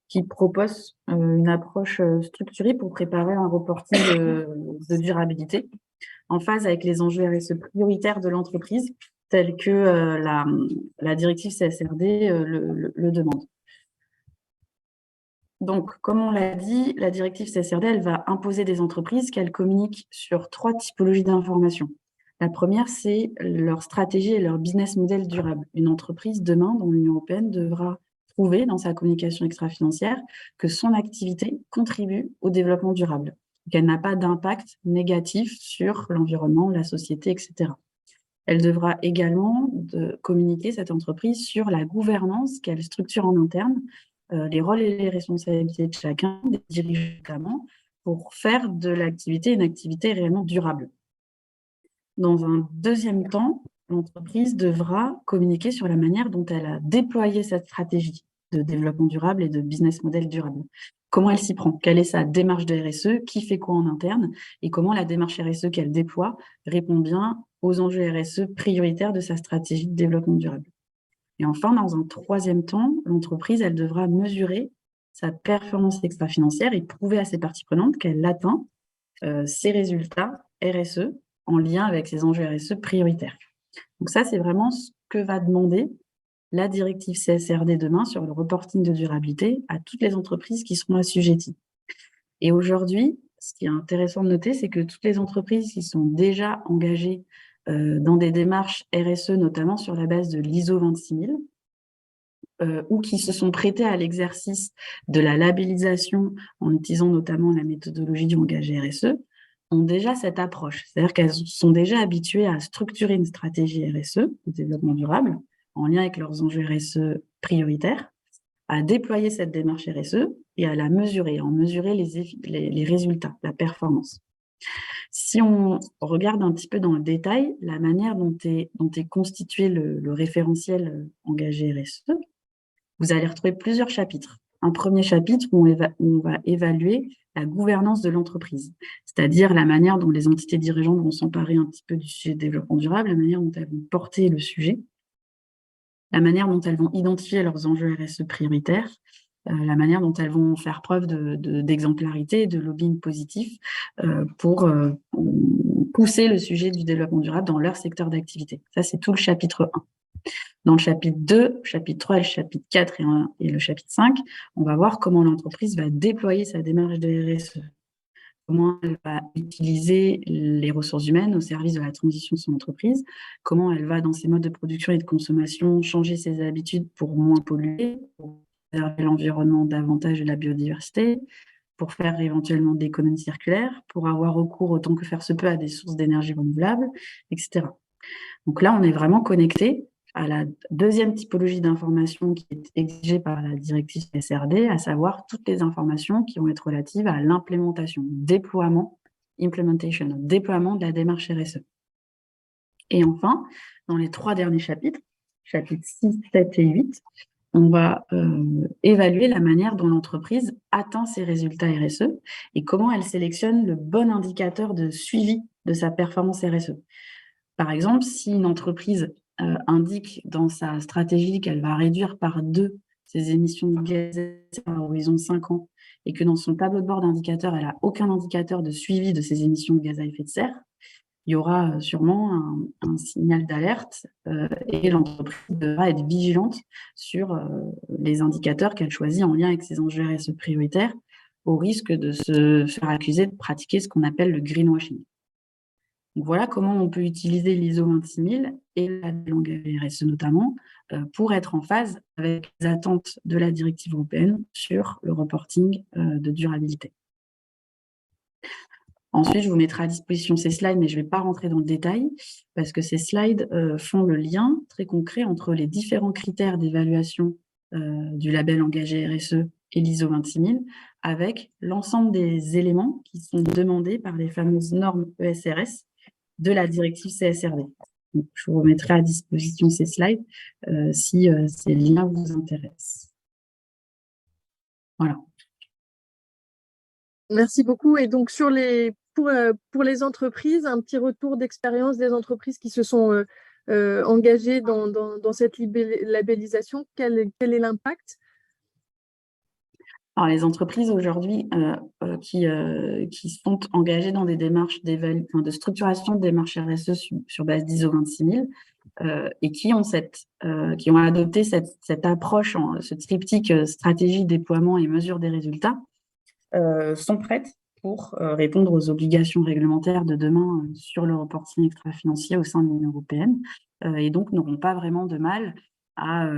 qui propose une approche structurée pour préparer un reporting de durabilité en phase avec les enjeux RSE prioritaires de l'entreprise, tels que la directive CSRD le demande. Donc, comme on l'a dit, la directive CSRD, elle va imposer des entreprises qu'elles communiquent sur 3 typologies d'informations. La première, c'est leur stratégie et leur business model durable. Une entreprise, demain, dans l'Union européenne, devra prouver dans sa communication extra-financière que son activité contribue au développement durable, qu'elle n'a pas d'impact négatif sur l'environnement, la société, etc. Elle devra également communiquer, cette entreprise, sur la gouvernance qu'elle structure en interne, les rôles et les responsabilités de chacun, des dirigeants notamment, pour faire de l'activité une activité réellement durable. Dans un deuxième temps, l'entreprise devra communiquer sur la manière dont elle a déployé cette stratégie de développement durable et de business model durable. Comment elle s'y prend? Quelle est sa démarche de RSE? Qui fait quoi en interne? Et comment la démarche RSE qu'elle déploie répond bien aux enjeux RSE prioritaires de sa stratégie de développement durable? Et enfin, dans un troisième temps, l'entreprise, elle devra mesurer sa performance extra-financière et prouver à ses parties prenantes qu'elle atteint ses résultats RSE en lien avec ses enjeux RSE prioritaires. Donc ça, c'est vraiment ce que va demander la directive CSRD demain sur le reporting de durabilité à toutes les entreprises qui seront assujetties. Et aujourd'hui, ce qui est intéressant de noter, c'est que toutes les entreprises qui sont déjà engagées dans des démarches RSE, notamment sur la base de l'ISO 26000, ou qui se sont prêtées à l'exercice de la labellisation en utilisant notamment la méthodologie du engagé RSE, ont déjà cette approche. C'est-à-dire qu'elles sont déjà habituées à structurer une stratégie RSE, de développement durable, en lien avec leurs enjeux RSE prioritaires, à déployer cette démarche RSE et à la mesurer, en mesurer les résultats, la performance. Si on regarde un petit peu dans le détail, la manière dont est constitué le référentiel engagé RSE, vous allez retrouver plusieurs chapitres. Un premier chapitre où on va évaluer la gouvernance de l'entreprise, c'est-à-dire la manière dont les entités dirigeantes vont s'emparer un petit peu du sujet de développement durable, la manière dont elles vont porter le sujet, la manière dont elles vont identifier leurs enjeux RSE prioritaires, la manière dont elles vont faire preuve d'exemplarité et de lobbying positif pour pousser le sujet du développement durable dans leur secteur d'activité. Ça, c'est tout le chapitre 1. Dans le chapitre 2, chapitre 3, le chapitre 4 et le chapitre 5, on va voir comment l'entreprise va déployer sa démarche de RSE, comment elle va utiliser les ressources humaines au service de la transition de son entreprise, comment elle va, dans ses modes de production et de consommation, changer ses habitudes pour moins polluer, pour préserver l'environnement davantage de la biodiversité, pour faire éventuellement des économies circulaires, pour avoir recours autant que faire se peut à des sources d'énergie renouvelables, etc. Donc là, on est vraiment connecté à la deuxième typologie d'information qui est exigée par la directive CSRD, à savoir toutes les informations qui vont être relatives à l'implémentation, déploiement de la démarche RSE. Et enfin, dans les 3 derniers chapitres, chapitres 6, 7 et 8, on va évaluer la manière dont l'entreprise atteint ses résultats RSE et comment elle sélectionne le bon indicateur de suivi de sa performance RSE. Par exemple, si une entreprise indique dans sa stratégie qu'elle va réduire par 2 ses émissions de gaz à effet de serre à horizon 5 ans et que dans son tableau de bord d'indicateurs, elle n'a aucun indicateur de suivi de ses émissions de gaz à effet de serre, il y aura sûrement un signal d'alerte et l'entreprise devra être vigilante sur les indicateurs qu'elle choisit en lien avec ses enjeux RSE prioritaires, au risque de se faire accuser de pratiquer ce qu'on appelle le greenwashing. Donc voilà comment on peut utiliser l'ISO 26000 et la langage RSE notamment pour être en phase avec les attentes de la directive européenne sur le reporting de durabilité. Ensuite, je vous mettrai à disposition ces slides, mais je ne vais pas rentrer dans le détail parce que ces slides font le lien très concret entre les différents critères d'évaluation du label engagé RSE et l'ISO 26000 avec l'ensemble des éléments qui sont demandés par les fameuses normes ESRS de la directive CSRD. Donc, je vous remettrai à disposition ces slides si ces liens vous intéressent. Voilà. Merci beaucoup. Et donc, pour les entreprises, un petit retour d'expérience des entreprises qui se sont engagées dans cette labellisation, quel est l'impact? Alors, les entreprises aujourd'hui qui sont engagées dans des démarches de structuration de démarches RSE sur base d'ISO 26000 et qui ont adopté cette approche, ce triptyque stratégie, déploiement et mesure des résultats, sont prêtes pour répondre aux obligations réglementaires de demain sur le reporting extra-financier au sein de l'Union européenne et donc n'auront pas vraiment de mal à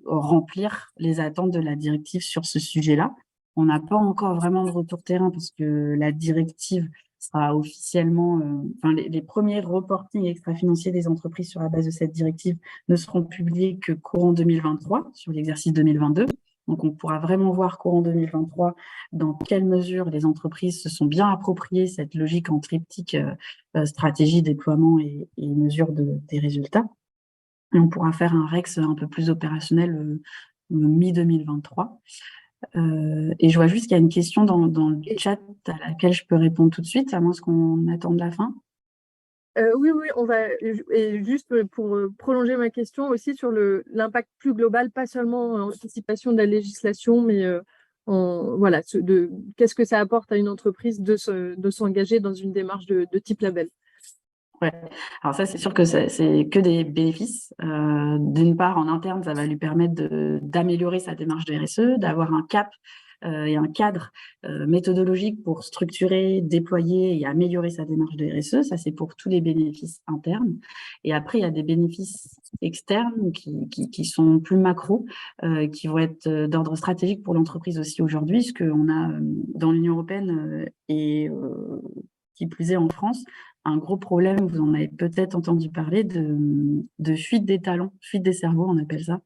remplir les attentes de la directive sur ce sujet-là. On n'a pas encore vraiment de retour terrain parce que la directive sera officiellement, les premiers reportings extra-financiers des entreprises sur la base de cette directive ne seront publiés que courant 2023 sur l'exercice 2022. Donc, on pourra vraiment voir courant 2023 dans quelle mesure les entreprises se sont bien appropriées cette logique en triptyque stratégie, déploiement et mesure des résultats. Et on pourra faire un REX un peu plus opérationnel mi-2023. Et je vois juste qu'il y a une question dans le chat à laquelle je peux répondre tout de suite, à moins qu'on attende la fin. Oui, on va. Et juste pour prolonger ma question aussi sur l'impact plus global, pas seulement en anticipation de la législation, mais qu'est-ce que ça apporte à une entreprise de s'engager dans une démarche de type label. Ouais. Alors ça, c'est sûr que c'est que des bénéfices. D'une part, en interne, ça va lui permettre d'améliorer sa démarche de RSE, d'avoir un cap et un cadre méthodologique pour structurer, déployer et améliorer sa démarche de RSE. Ça, c'est pour tous les bénéfices internes. Et après, il y a des bénéfices externes qui sont plus macro, qui vont être d'ordre stratégique pour l'entreprise aussi aujourd'hui, ce qu'on a dans l'Union européenne et qui plus est en France, un gros problème, vous en avez peut-être entendu parler, de fuite des talents, fuite des cerveaux, on appelle ça,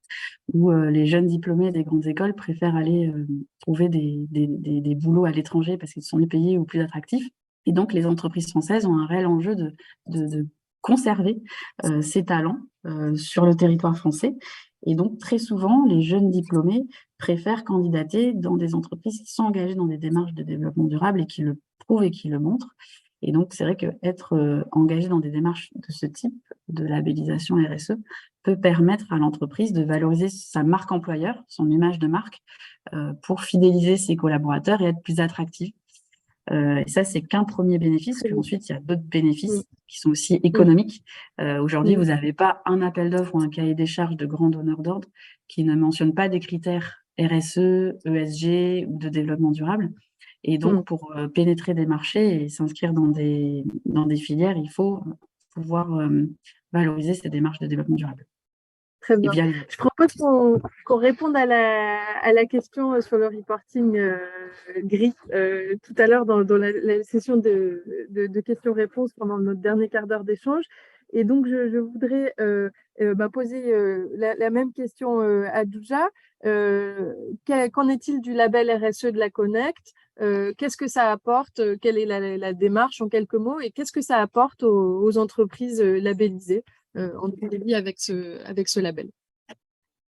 où les jeunes diplômés des grandes écoles préfèrent aller trouver des boulots à l'étranger parce qu'ils sont mieux payés ou plus attractifs. Et donc, les entreprises françaises ont un réel enjeu de conserver ces talents sur le territoire français. Et donc, très souvent, les jeunes diplômés préfèrent candidater dans des entreprises qui sont engagées dans des démarches de développement durable et qui le prouvent et qui le montrent. Et donc, c'est vrai qu'être engagé dans des démarches de ce type, de labellisation RSE, peut permettre à l'entreprise de valoriser sa marque employeur, son image de marque, pour fidéliser ses collaborateurs et être plus attractif. Et ça, c'est qu'un premier bénéfice. Puis ensuite, il y a d'autres bénéfices qui sont aussi Mm. économiques. Aujourd'hui, Mm. vous n'avez pas un appel d'offres ou un cahier des charges de grand donneur d'ordre qui ne mentionne pas des critères RSE, ESG ou de développement durable. Et Mm. donc, pour pénétrer des marchés et s'inscrire dans des filières, il faut pouvoir valoriser ces démarches de développement durable. Très Et bien. via les... Je propose qu'on réponde à la question sur le reporting gris tout à l'heure dans la session de questions-réponses pendant notre dernier quart d'heure d'échange. Et donc, je voudrais poser la même question à Douja. Qu'en est-il du label RSE de la Connect? Qu'est-ce que ça apporte? Quelle est la démarche en quelques mots? Et qu'est-ce que ça apporte aux entreprises labellisées en Italie avec ce label?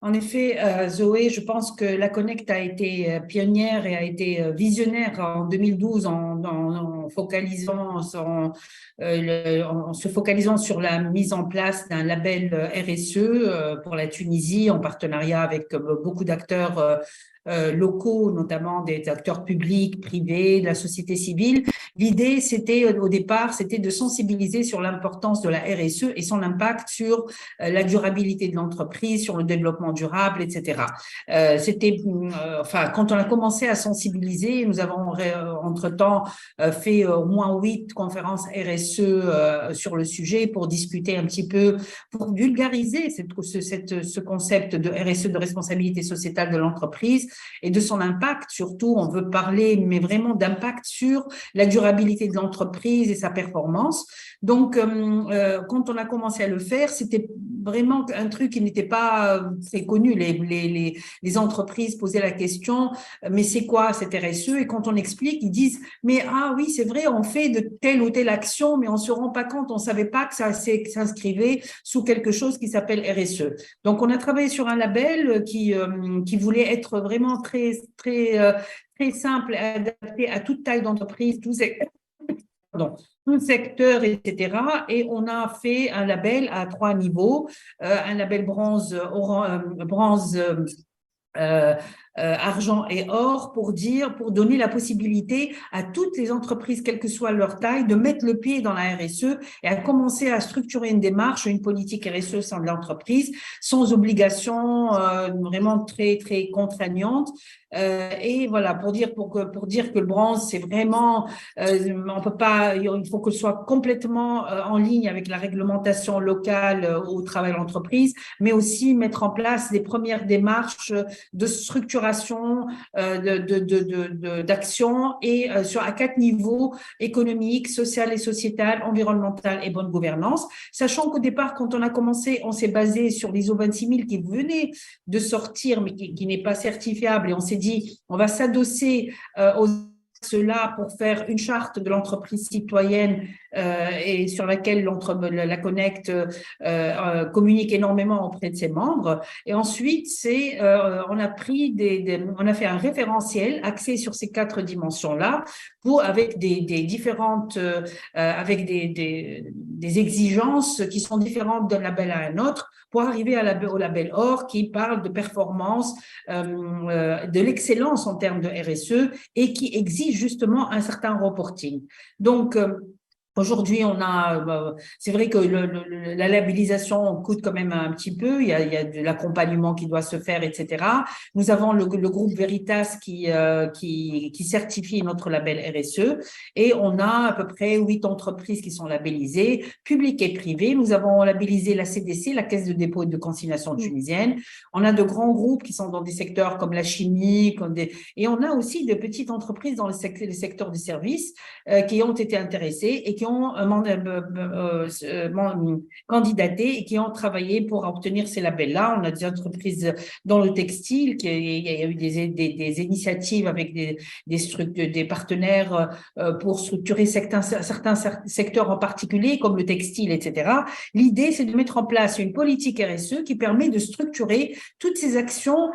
En effet, Zoé, je pense que la Connect a été pionnière et a été visionnaire en 2012 en se focalisant sur la mise en place d'un label RSE pour la Tunisie en partenariat avec beaucoup d'acteurs locaux, notamment des acteurs publics, privés, de la société civile. L'idée, au départ, c'était de sensibiliser sur l'importance de la RSE et son impact sur la durabilité de l'entreprise, sur le développement durable, etc. Quand on a commencé à sensibiliser, nous avons entre-temps fait au moins 8 conférences RSE sur le sujet pour discuter un petit peu, pour vulgariser ce concept de RSE, de responsabilité sociétale de l'entreprise et de son impact. Surtout, on veut parler, mais vraiment d'impact sur la durabilité de l'entreprise et sa performance. Donc, quand on a commencé à le faire, c'était vraiment un truc qui n'était pas très connu. Les entreprises posaient la question, mais c'est quoi cette RSE? Et quand on explique, ils disent, mais ah oui, c'est vrai, on fait de telle ou telle action, mais on se rend pas compte, on savait pas que ça s'inscrivait sous quelque chose qui s'appelle RSE. Donc, on a travaillé sur un label qui voulait être vraiment très, très, très simple, adapté à toute taille d'entreprise, tout secteur, etc. Et on a fait un label à 3 niveaux, un label bronze, argent et or pour donner la possibilité à toutes les entreprises, quelle que soit leur taille, de mettre le pied dans la RSE et à commencer à structurer une démarche, une politique RSE au sein de l'entreprise, sans obligation vraiment très, très contraignante. Et voilà, pour dire que le bronze, c'est vraiment, on peut pas, il faut que ce soit complètement en ligne avec la réglementation locale au travail de l'entreprise, mais aussi mettre en place des premières démarches de structuration d'action et à 4 niveaux: économique, social et sociétal, environnemental et bonne gouvernance. Sachant qu'au départ, quand on a commencé, on s'est basé sur l'ISO 26000 qui venait de sortir, mais qui n'est pas certifiable, et on s'est dit, on va s'adosser aux cela pour faire une charte de l'entreprise citoyenne et sur laquelle la Connect communique énormément auprès de ses membres. Et ensuite, on a fait un référentiel axé sur ces 4 dimensions-là avec avec des exigences qui sont différentes d'un label à un autre pour arriver au label or qui parle de performance, de l'excellence en termes de RSE et qui exige justement un certain reporting. Donc, aujourd'hui, c'est vrai que la labellisation coûte quand même un petit peu. Il y a de l'accompagnement qui doit se faire, etc. Nous avons le groupe Veritas qui certifie notre label RSE et on a à peu près 8 entreprises qui sont labellisées, publiques et privées. Nous avons labellisé la CDC, la Caisse de dépôt et de consignation tunisienne. On a de grands groupes qui sont dans des secteurs comme la chimie, et on a aussi de petites entreprises dans les secteurs des services qui ont été intéressées et qui ont candidaté et qui ont travaillé pour obtenir ces labels-là. On a des entreprises dans le textile, il y a eu des initiatives avec des partenaires pour structurer certains secteurs en particulier, comme le textile, etc. L'idée, c'est de mettre en place une politique RSE qui permet de structurer toutes ces actions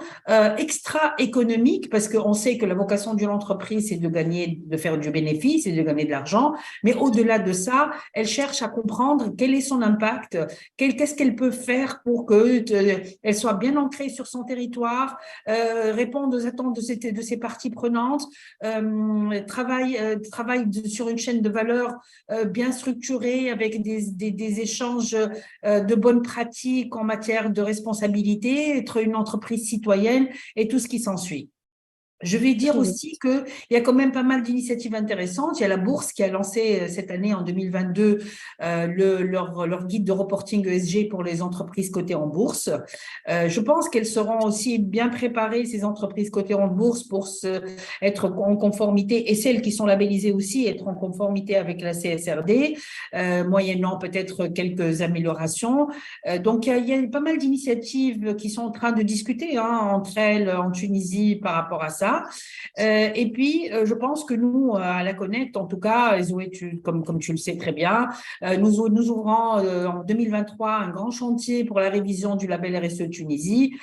extra-économiques, parce qu'on sait que la vocation d'une entreprise, c'est de faire du bénéfice et de gagner de l'argent, mais au-delà au-delà de ça, elle cherche à comprendre quel est son impact, qu'est-ce qu'elle peut faire pour qu'elle soit bien ancrée sur son territoire, répondre aux attentes de ses parties prenantes, travaille sur une chaîne de valeur bien structurée avec des échanges de bonnes pratiques en matière de responsabilité, être une entreprise citoyenne et tout ce qui s'ensuit. Je vais dire aussi qu'il y a quand même pas mal d'initiatives intéressantes. Il y a la Bourse qui a lancé cette année, en 2022, leur guide de reporting ESG pour les entreprises cotées en bourse. Je pense qu'elles seront aussi bien préparées, ces entreprises cotées en bourse, pour être en conformité, et celles qui sont labellisées aussi, être en conformité avec la CSRD, moyennant peut-être quelques améliorations. Donc, il y a pas mal d'initiatives qui sont en train de discuter entre elles en Tunisie par rapport à ça. Et puis, je pense que nous, à la Connect, en tout cas, Zoé, comme tu le sais très bien, nous ouvrons en 2023 un grand chantier pour la révision du label RSE Tunisie,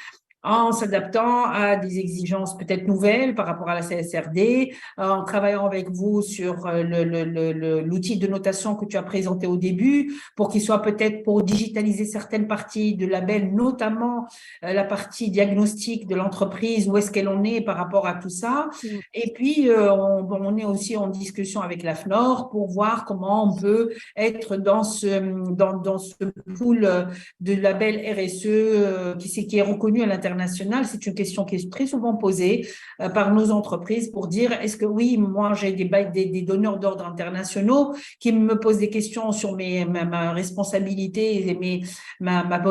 en s'adaptant à des exigences peut-être nouvelles par rapport à la CSRD, en travaillant avec vous sur l'outil de notation que tu as présenté au début, pour qu'il soit peut-être pour digitaliser certaines parties de label, notamment la partie diagnostic de l'entreprise, où est-ce qu'elle en est par rapport à tout ça. Et puis, on est aussi en discussion avec l'AFNOR pour voir comment on peut être dans ce pool de label RSE qui est reconnu à l'international. C'est une question qui est très souvent posée par nos entreprises pour dire, est-ce que oui, moi j'ai des donneurs d'ordre internationaux qui me posent des questions sur ma responsabilité et ma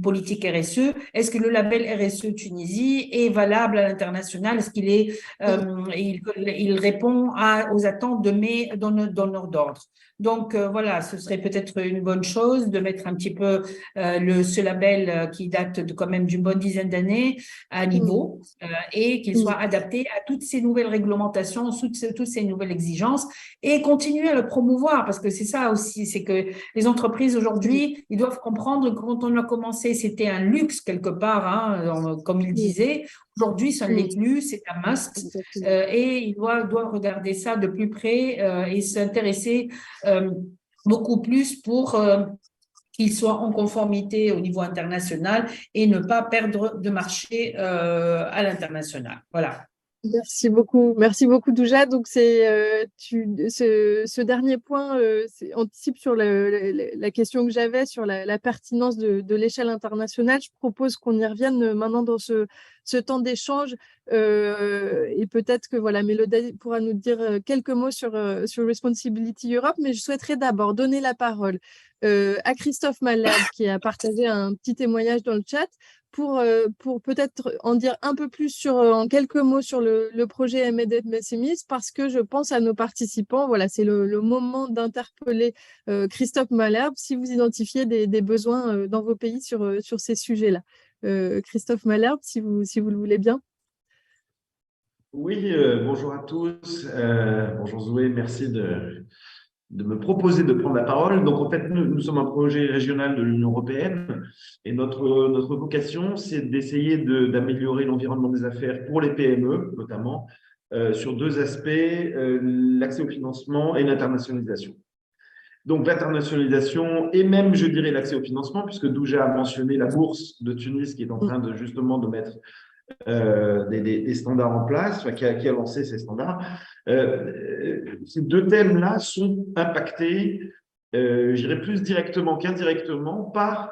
politique RSE. Est-ce que le label RSE Tunisie est valable à l'international? Est-ce qu'il est, il répond aux attentes de mes donneurs d'ordre? Donc, voilà, ce serait peut-être une bonne chose de mettre un petit peu ce label qui date quand même d'une bonne dizaine d'années à niveau et qu'il soit adapté à toutes ces nouvelles réglementations, toutes ces nouvelles exigences, et continuer à le promouvoir, parce que c'est ça aussi, c'est que les entreprises aujourd'hui, ils doivent comprendre que quand on a commencé, c'était un luxe quelque part, comme il disait. Aujourd'hui, ça ne l'est plus, c'est un must, et ils doivent regarder ça de plus près et s'intéresser beaucoup plus pour qu'ils soient en conformité au niveau international et ne pas perdre de marché à l'international. Voilà. Merci beaucoup Douja. Donc ce dernier point anticipe sur la question que j'avais sur la pertinence de l'échelle internationale. Je propose qu'on y revienne maintenant dans ce temps d'échange et peut-être que voilà, Mélodie pourra nous dire quelques mots sur Responsibility Europe, mais je souhaiterais d'abord donner la parole à Christophe Malherbe qui a partagé un petit témoignage dans le chat pour peut-être en dire un peu plus en quelques mots sur le projet Embedded SMEs, parce que je pense à nos participants. Voilà, c'est le moment d'interpeller Christophe Malherbe si vous identifiez des besoins dans vos pays sur ces sujets-là. Christophe Malherbe, si vous le voulez bien. Oui, bonjour à tous. Bonjour Zoé, merci de me proposer de prendre la parole. Donc, en fait, nous sommes un projet régional de l'Union européenne et notre vocation, c'est d'essayer d'améliorer l'environnement des affaires pour les PME, notamment, sur deux aspects, l'accès au financement et l'internationalisation. Donc, l'internationalisation et même, je dirais, l'accès au financement, puisque Douja a mentionné la bourse de Tunis qui est en train justement de mettre des standards en place, qui a lancé ces standards. Ces deux thèmes-là sont impactés, je dirais plus directement qu'indirectement, par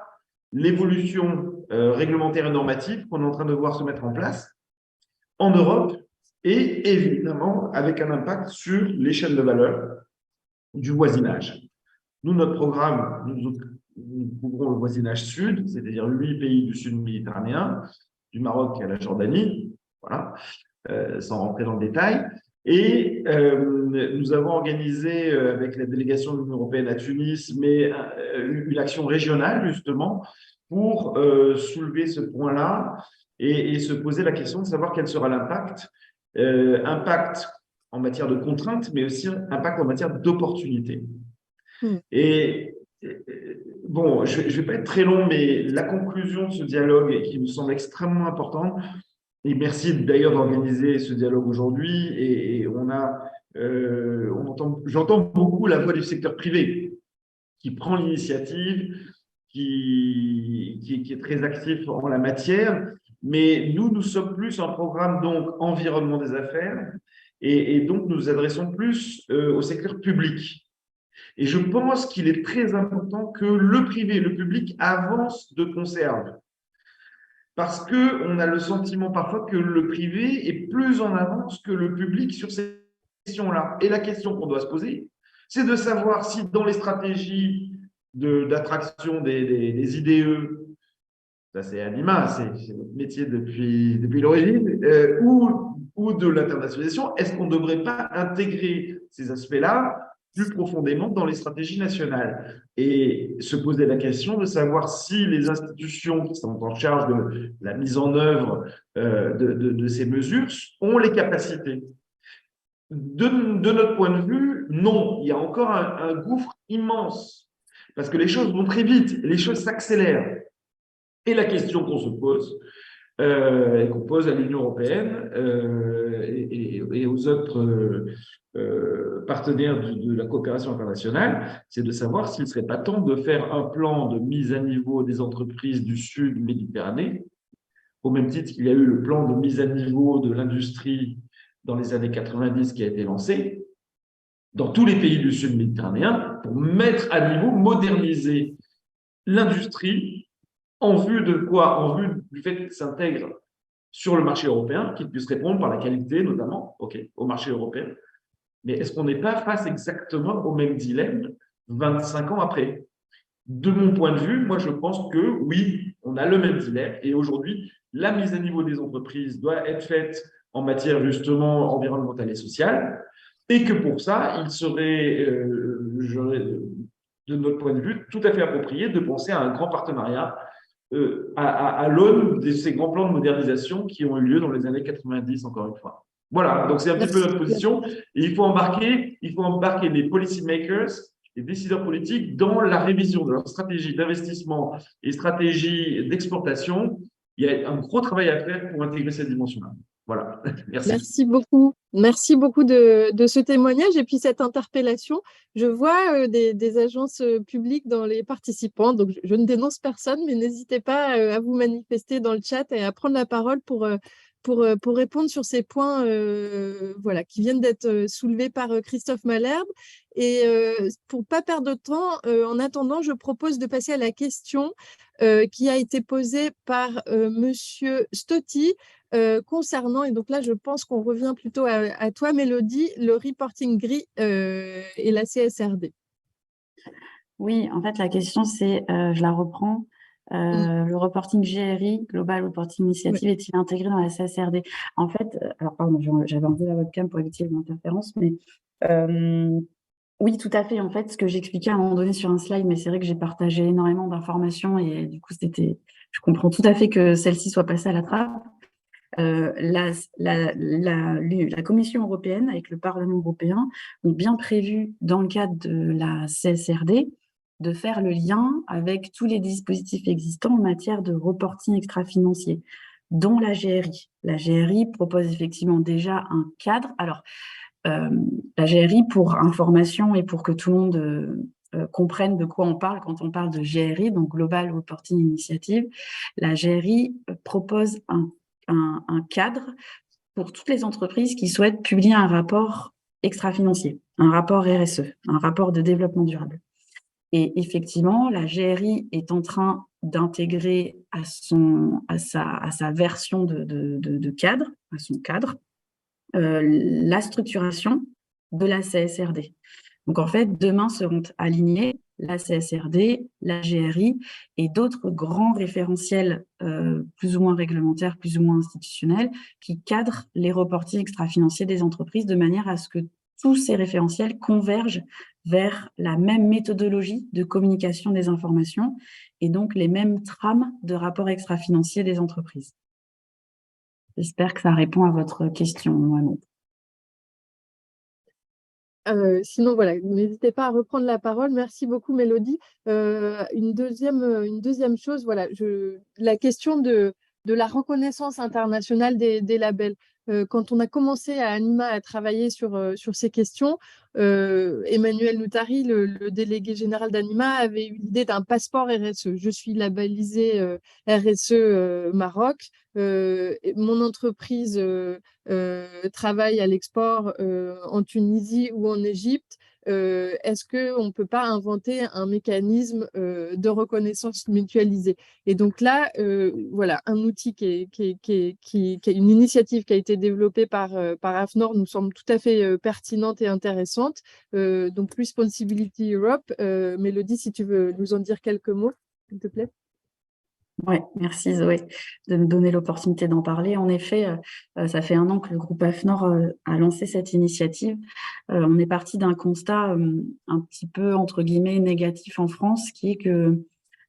l'évolution réglementaire et normative qu'on est en train de voir se mettre en place en Europe et évidemment avec un impact sur les chaînes de valeur du voisinage. Nous, notre programme, nous couvrons le voisinage sud, c'est-à-dire 8 pays du sud méditerranéen, du Maroc à la Jordanie, voilà, sans rentrer dans le détail. Et nous avons organisé avec la délégation de l'Union européenne à Tunis, mais une action régionale justement pour soulever ce point-là et se poser la question de savoir quel sera l'impact, impact en matière de contraintes, mais aussi impact en matière d'opportunités. Et bon, je ne vais pas être très long, mais la conclusion de ce dialogue qui me semble extrêmement importante, et merci d'ailleurs d'organiser ce dialogue aujourd'hui, et on j'entends beaucoup la voix du secteur privé qui prend l'initiative, qui est très actif en la matière. Mais nous sommes plus un programme donc environnement des affaires et donc nous nous adressons plus au secteur public. Et je pense qu'il est très important que le privé et le public avancent de concert. Parce qu'on a le sentiment parfois que le privé est plus en avance que le public sur ces questions-là. Et la question qu'on doit se poser, c'est de savoir si dans les stratégies d'attraction des IDE, ça c'est Anima, c'est notre métier depuis l'origine, ou de l'internationalisation, est-ce qu'on ne devrait pas intégrer ces aspects-là plus profondément dans les stratégies nationales et se poser la question de savoir si les institutions qui sont en charge de la mise en œuvre de ces mesures ont les capacités. De notre point de vue, non, il y a encore un gouffre immense parce que les choses vont très vite, les choses s'accélèrent. Et la question qu'on se pose, et qu'on pose à l'Union européenne et aux autres partenaires de la coopération internationale, c'est de savoir s'il ne serait pas temps de faire un plan de mise à niveau des entreprises du Sud Méditerranée, au même titre qu'il y a eu le plan de mise à niveau de l'industrie dans les années 90 qui a été lancé dans tous les pays du Sud méditerranéen pour mettre à niveau, moderniser l'industrie en vue de quoi? En vue du fait qu'il s'intègre sur le marché européen, qu'il puisse répondre par la qualité notamment au marché européen. Mais est-ce qu'on n'est pas face exactement au même dilemme 25 ans après? De mon point de vue, moi je pense que oui, on a le même dilemme et aujourd'hui, la mise à niveau des entreprises doit être faite en matière justement environnementale et sociale et que pour ça, il serait, de notre point de vue, tout à fait approprié de penser à un grand partenariat à l'aune de ces grands plans de modernisation qui ont eu lieu dans les années 90, encore une fois. Voilà, donc c'est un petit peu notre position. Et il faut embarquer les policy makers, les décideurs politiques dans la révision de leur stratégie d'investissement et stratégie d'exportation. Il y a un gros travail à faire pour intégrer cette dimension-là. Voilà, merci. Merci beaucoup. Merci beaucoup de ce témoignage et puis cette interpellation. Je vois des agences publiques dans les participants, donc je ne dénonce personne, mais n'hésitez pas à vous manifester dans le chat et à prendre la parole pour répondre sur ces points voilà, qui viennent d'être soulevés par Christophe Malherbe. Et pour ne pas perdre de temps, en attendant, je propose de passer à la question qui a été posée par Monsieur Stotti. Concernant, et donc là, je pense qu'on revient plutôt à toi, Mélodie, le reporting gris et la CSRD. Oui, en fait, la question, c'est, je la reprends, le reporting GRI, Global Reporting Initiative, est-il intégré dans la CSRD? En fait, alors pardon, j'avais enlevé la webcam pour éviter l'interférence, mais oui, tout à fait. En fait, ce que j'expliquais à un moment donné sur un slide, mais c'est vrai que j'ai partagé énormément d'informations et du coup, je comprends tout à fait que celle-ci soit passée à la trappe. La Commission européenne, avec le Parlement européen, ont bien prévu, dans le cadre de la CSRD, de faire le lien avec tous les dispositifs existants en matière de reporting extra-financier, dont la GRI. La GRI propose effectivement déjà un cadre. Alors, la GRI, pour information et pour que tout le monde comprenne de quoi on parle quand on parle de GRI, donc Global Reporting Initiative, la GRI propose un cadre pour toutes les entreprises qui souhaitent publier un rapport extra-financier, un rapport RSE, un rapport de développement durable. Et effectivement, la GRI est en train d'intégrer à sa version de cadre, à son cadre, la structuration de la CSRD. Donc en fait, demain seront alignés la CSRD, la GRI et d'autres grands référentiels plus ou moins réglementaires, plus ou moins institutionnels, qui cadrent les reportings extra-financiers des entreprises de manière à ce que tous ces référentiels convergent vers la même méthodologie de communication des informations et donc les mêmes trames de rapports extra-financiers des entreprises. J'espère que ça répond à votre question, Mohamed. Sinon, voilà, n'hésitez pas à reprendre la parole. Merci beaucoup, Mélodie. Une deuxième chose, voilà, la question de la reconnaissance internationale des labels. Quand on a commencé à Anima à travailler sur ces questions, Emmanuel Noutari, le délégué général d'Anima, avait eu l'idée d'un passeport RSE. Je suis labellisée RSE Maroc. Et mon entreprise travaille à l'export en Tunisie ou en Égypte. Est-ce qu'on ne peut pas inventer un mécanisme de reconnaissance mutualisée? Et donc là, voilà, un outil une initiative qui a été développée par AFNOR nous semble tout à fait pertinente et intéressante. Donc, Responsibility Europe. Mélodie, si tu veux nous en dire quelques mots, s'il te plaît. Oui, merci Zoé de me donner l'opportunité d'en parler. En effet, ça fait 1 an que le groupe AFNOR a lancé cette initiative. On est parti d'un constat un petit peu, entre guillemets, négatif en France, qui est que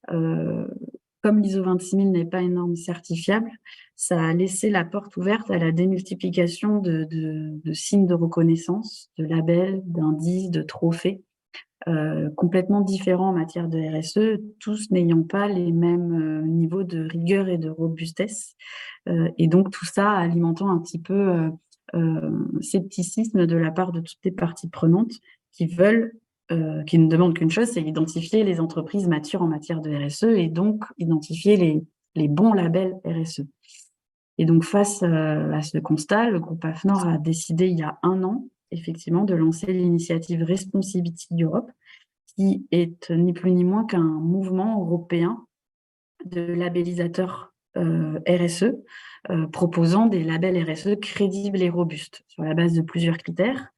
comme l'ISO 26000 n'est pas une norme certifiable, ça a laissé la porte ouverte à la démultiplication de signes de reconnaissance, de labels, d'indices, de trophées. Complètement différents en matière de RSE, tous n'ayant pas les mêmes niveaux de rigueur et de robustesse. Et donc, tout ça alimentant un petit peu scepticisme de la part de toutes les parties prenantes qui ne demandent qu'une chose, c'est identifier les entreprises matures en matière de RSE et donc identifier les bons labels RSE. Et donc, face à ce constat, le groupe AFNOR a décidé il y a 1 an effectivement, de lancer l'initiative Responsibility Europe, qui est ni plus ni moins qu'un mouvement européen de labellisateurs RSE, proposant des labels RSE crédibles et robustes, sur la base de plusieurs critères,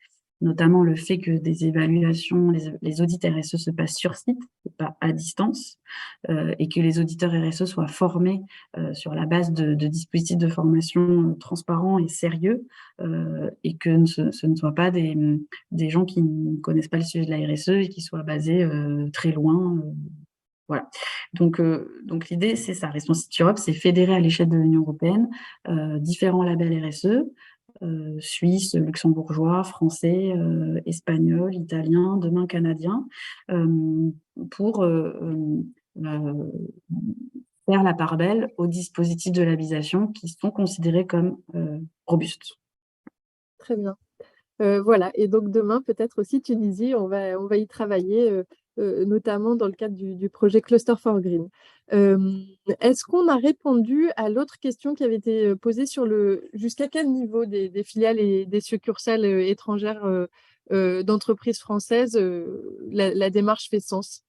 notamment le fait que des évaluations, les audits RSE se passent sur site, et pas à distance, et que les auditeurs RSE soient formés sur la base de dispositifs de formation transparents et sérieux, et que ce ne soient pas des gens qui ne connaissent pas le sujet de la RSE et qui soient basés très loin. Voilà. Donc l'idée, c'est ça. Responsibility Europe, c'est fédérer à l'échelle de l'Union européenne différents labels RSE, suisse, luxembourgeois, français, espagnol, italien, demain canadien, pour faire la part belle aux dispositifs de labellisation qui sont considérés comme robustes. Très bien. Voilà. Et donc demain, peut-être aussi Tunisie, on va y travailler, notamment dans le cadre du projet Cluster for Green. Est-ce qu'on a répondu à l'autre question qui avait été posée sur jusqu'à quel niveau des filiales et des succursales étrangères d'entreprises françaises la démarche fait sens?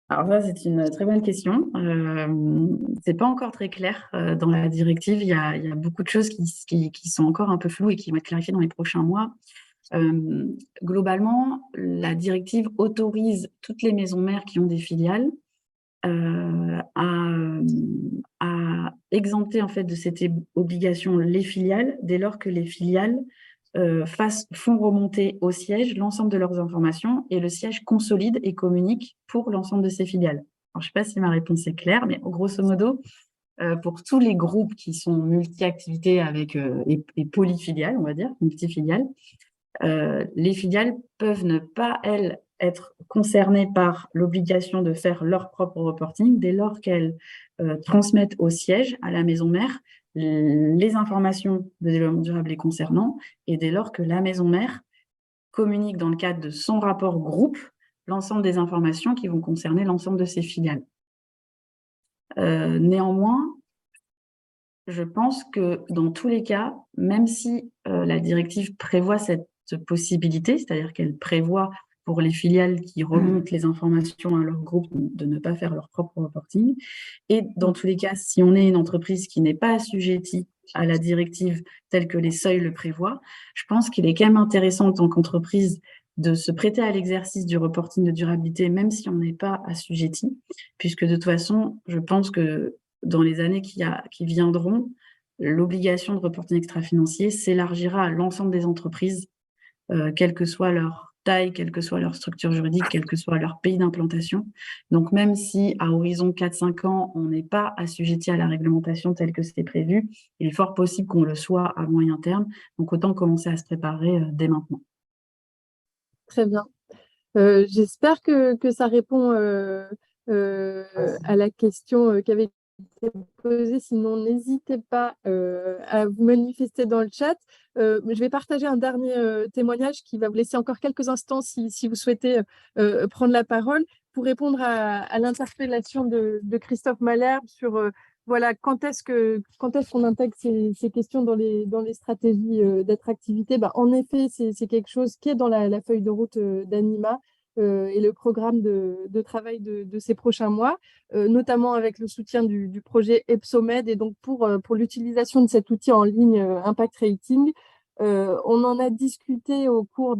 Alors ça, c'est une très bonne question. C'est pas encore très clair dans la directive. Il y a beaucoup de choses qui sont encore un peu floues et qui vont être clarifiées dans les prochains mois. Globalement, la directive autorise toutes les maisons mères qui ont des filiales à exempter en fait de cette obligation les filiales dès lors que les filiales font remonter au siège l'ensemble de leurs informations et le siège consolide et communique pour l'ensemble de ses filiales. Alors, je ne sais pas si ma réponse est claire, mais grosso modo, pour tous les groupes qui sont multi-activités et polyfiliales, on va dire, multifiliales, les filiales peuvent ne pas, elles, être concernées par l'obligation de faire leur propre reporting dès lors qu'elles transmettent au siège, à la maison mère, les informations de développement durable les concernant, et dès lors que la maison mère communique dans le cadre de son rapport groupe l'ensemble des informations qui vont concerner l'ensemble de ses filiales. Néanmoins, je pense que dans tous les cas, même si la directive prévoit cette possibilité, c'est-à-dire qu'elle prévoit pour les filiales qui remontent les informations à leur groupe de ne pas faire leur propre reporting. Et dans tous les cas, si on est une entreprise qui n'est pas assujettie à la directive telle que les seuils le prévoient, je pense qu'il est quand même intéressant en tant qu'entreprise de se prêter à l'exercice du reporting de durabilité, même si on n'est pas assujetti, puisque de toute façon, je pense que dans les années qui viendront, l'obligation de reporting extra-financier s'élargira à l'ensemble des entreprises, quelle que soit leur taille, quelle que soit leur structure juridique, quel que soit leur pays d'implantation. Donc, même si à horizon 4-5 ans, on n'est pas assujetti à la réglementation telle que c'était prévu, il est fort possible qu'on le soit à moyen terme. Donc, autant commencer à se préparer dès maintenant. Très bien. J'espère que ça répond à la question qui avait posées. Sinon, n'hésitez pas à vous manifester dans le chat. Je vais partager un dernier témoignage qui va vous laisser encore quelques instants si vous souhaitez prendre la parole pour répondre à l'interpellation de Christophe Malherbe sur voilà, quand est-ce qu'on intègre ces questions dans les stratégies d'attractivité. En effet, c'est quelque chose qui est dans la feuille de route d'Anima et le programme de travail de ces prochains mois, notamment avec le soutien du projet EPSOMED. Et donc, pour l'utilisation de cet outil en ligne Impact Rating, on en a discuté au cours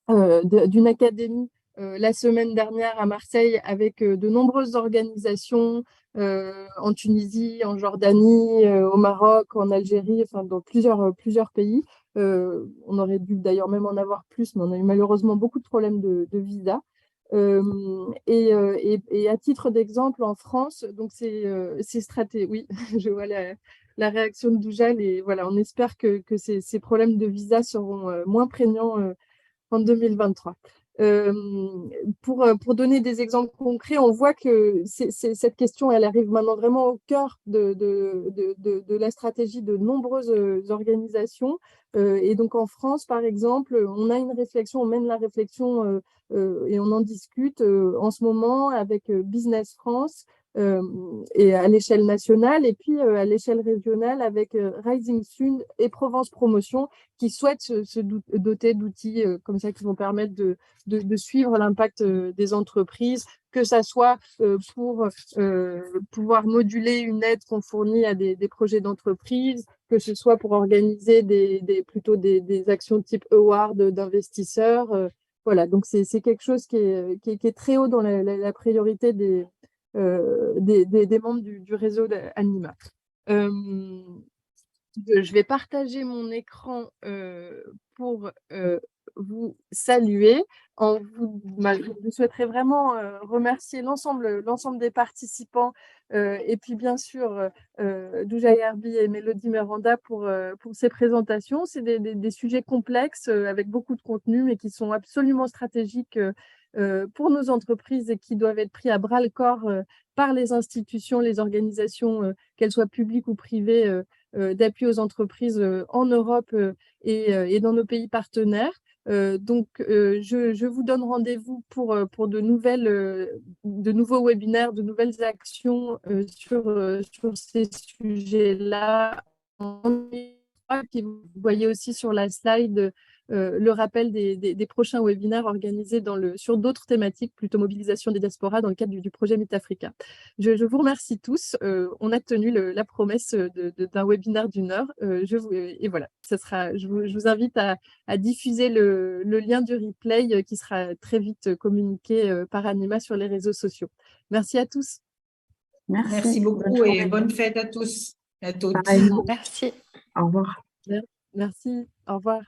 d'une académie la semaine dernière à Marseille avec de nombreuses organisations en Tunisie, en Jordanie, au Maroc, en Algérie, enfin dans plusieurs pays. On aurait dû d'ailleurs même en avoir plus, mais on a eu malheureusement beaucoup de problèmes de visa. Et à titre d'exemple, en France, donc c'est stratégique. Oui, je vois la réaction de Doujal et voilà, on espère que ces problèmes de visa seront moins prégnants en 2023. Pour donner des exemples concrets, on voit que cette question, elle arrive maintenant vraiment au cœur de la stratégie de nombreuses organisations. Et donc en France, par exemple, on a une réflexion, on mène la réflexion et on en discute en ce moment avec Business France et à l'échelle nationale et puis à l'échelle régionale avec Rising Sun et Provence Promotion qui souhaitent se doter d'outils comme ça qui vont permettre de suivre l'impact des entreprises, que ça soit pour pouvoir moduler une aide qu'on fournit à des projets d'entreprise, que ce soit pour organiser plutôt des actions type award d'investisseurs. Voilà, donc c'est quelque chose qui est très haut dans la priorité des membres du réseau d'Anima. Je vais partager mon écran pour vous saluer. Je souhaiterais vraiment remercier l'ensemble des participants et puis bien sûr Doujal Yarbi et Mélodie Miranda pour ces présentations. C'est des sujets complexes avec beaucoup de contenu mais qui sont absolument stratégiques pour nos entreprises et qui doivent être pris à bras le corps par les institutions, les organisations, qu'elles soient publiques ou privées, d'appui aux entreprises en Europe et dans nos pays partenaires. Donc, je vous donne rendez-vous pour de nouveaux webinaires, de nouvelles actions sur ces sujets-là. Puis vous voyez aussi sur la slide le rappel des prochains webinaires organisés sur d'autres thématiques, plutôt mobilisation des diasporas dans le cadre du projet Mythafrica. Je vous remercie tous. On a tenu la promesse d'un webinaire d'1 heure. Et voilà, je vous invite à diffuser le lien du replay qui sera très vite communiqué par Anima sur les réseaux sociaux. Merci à tous. Merci beaucoup et bonne fête à tous et à toutes. Pareillement. Merci. Au revoir. Merci. Au revoir.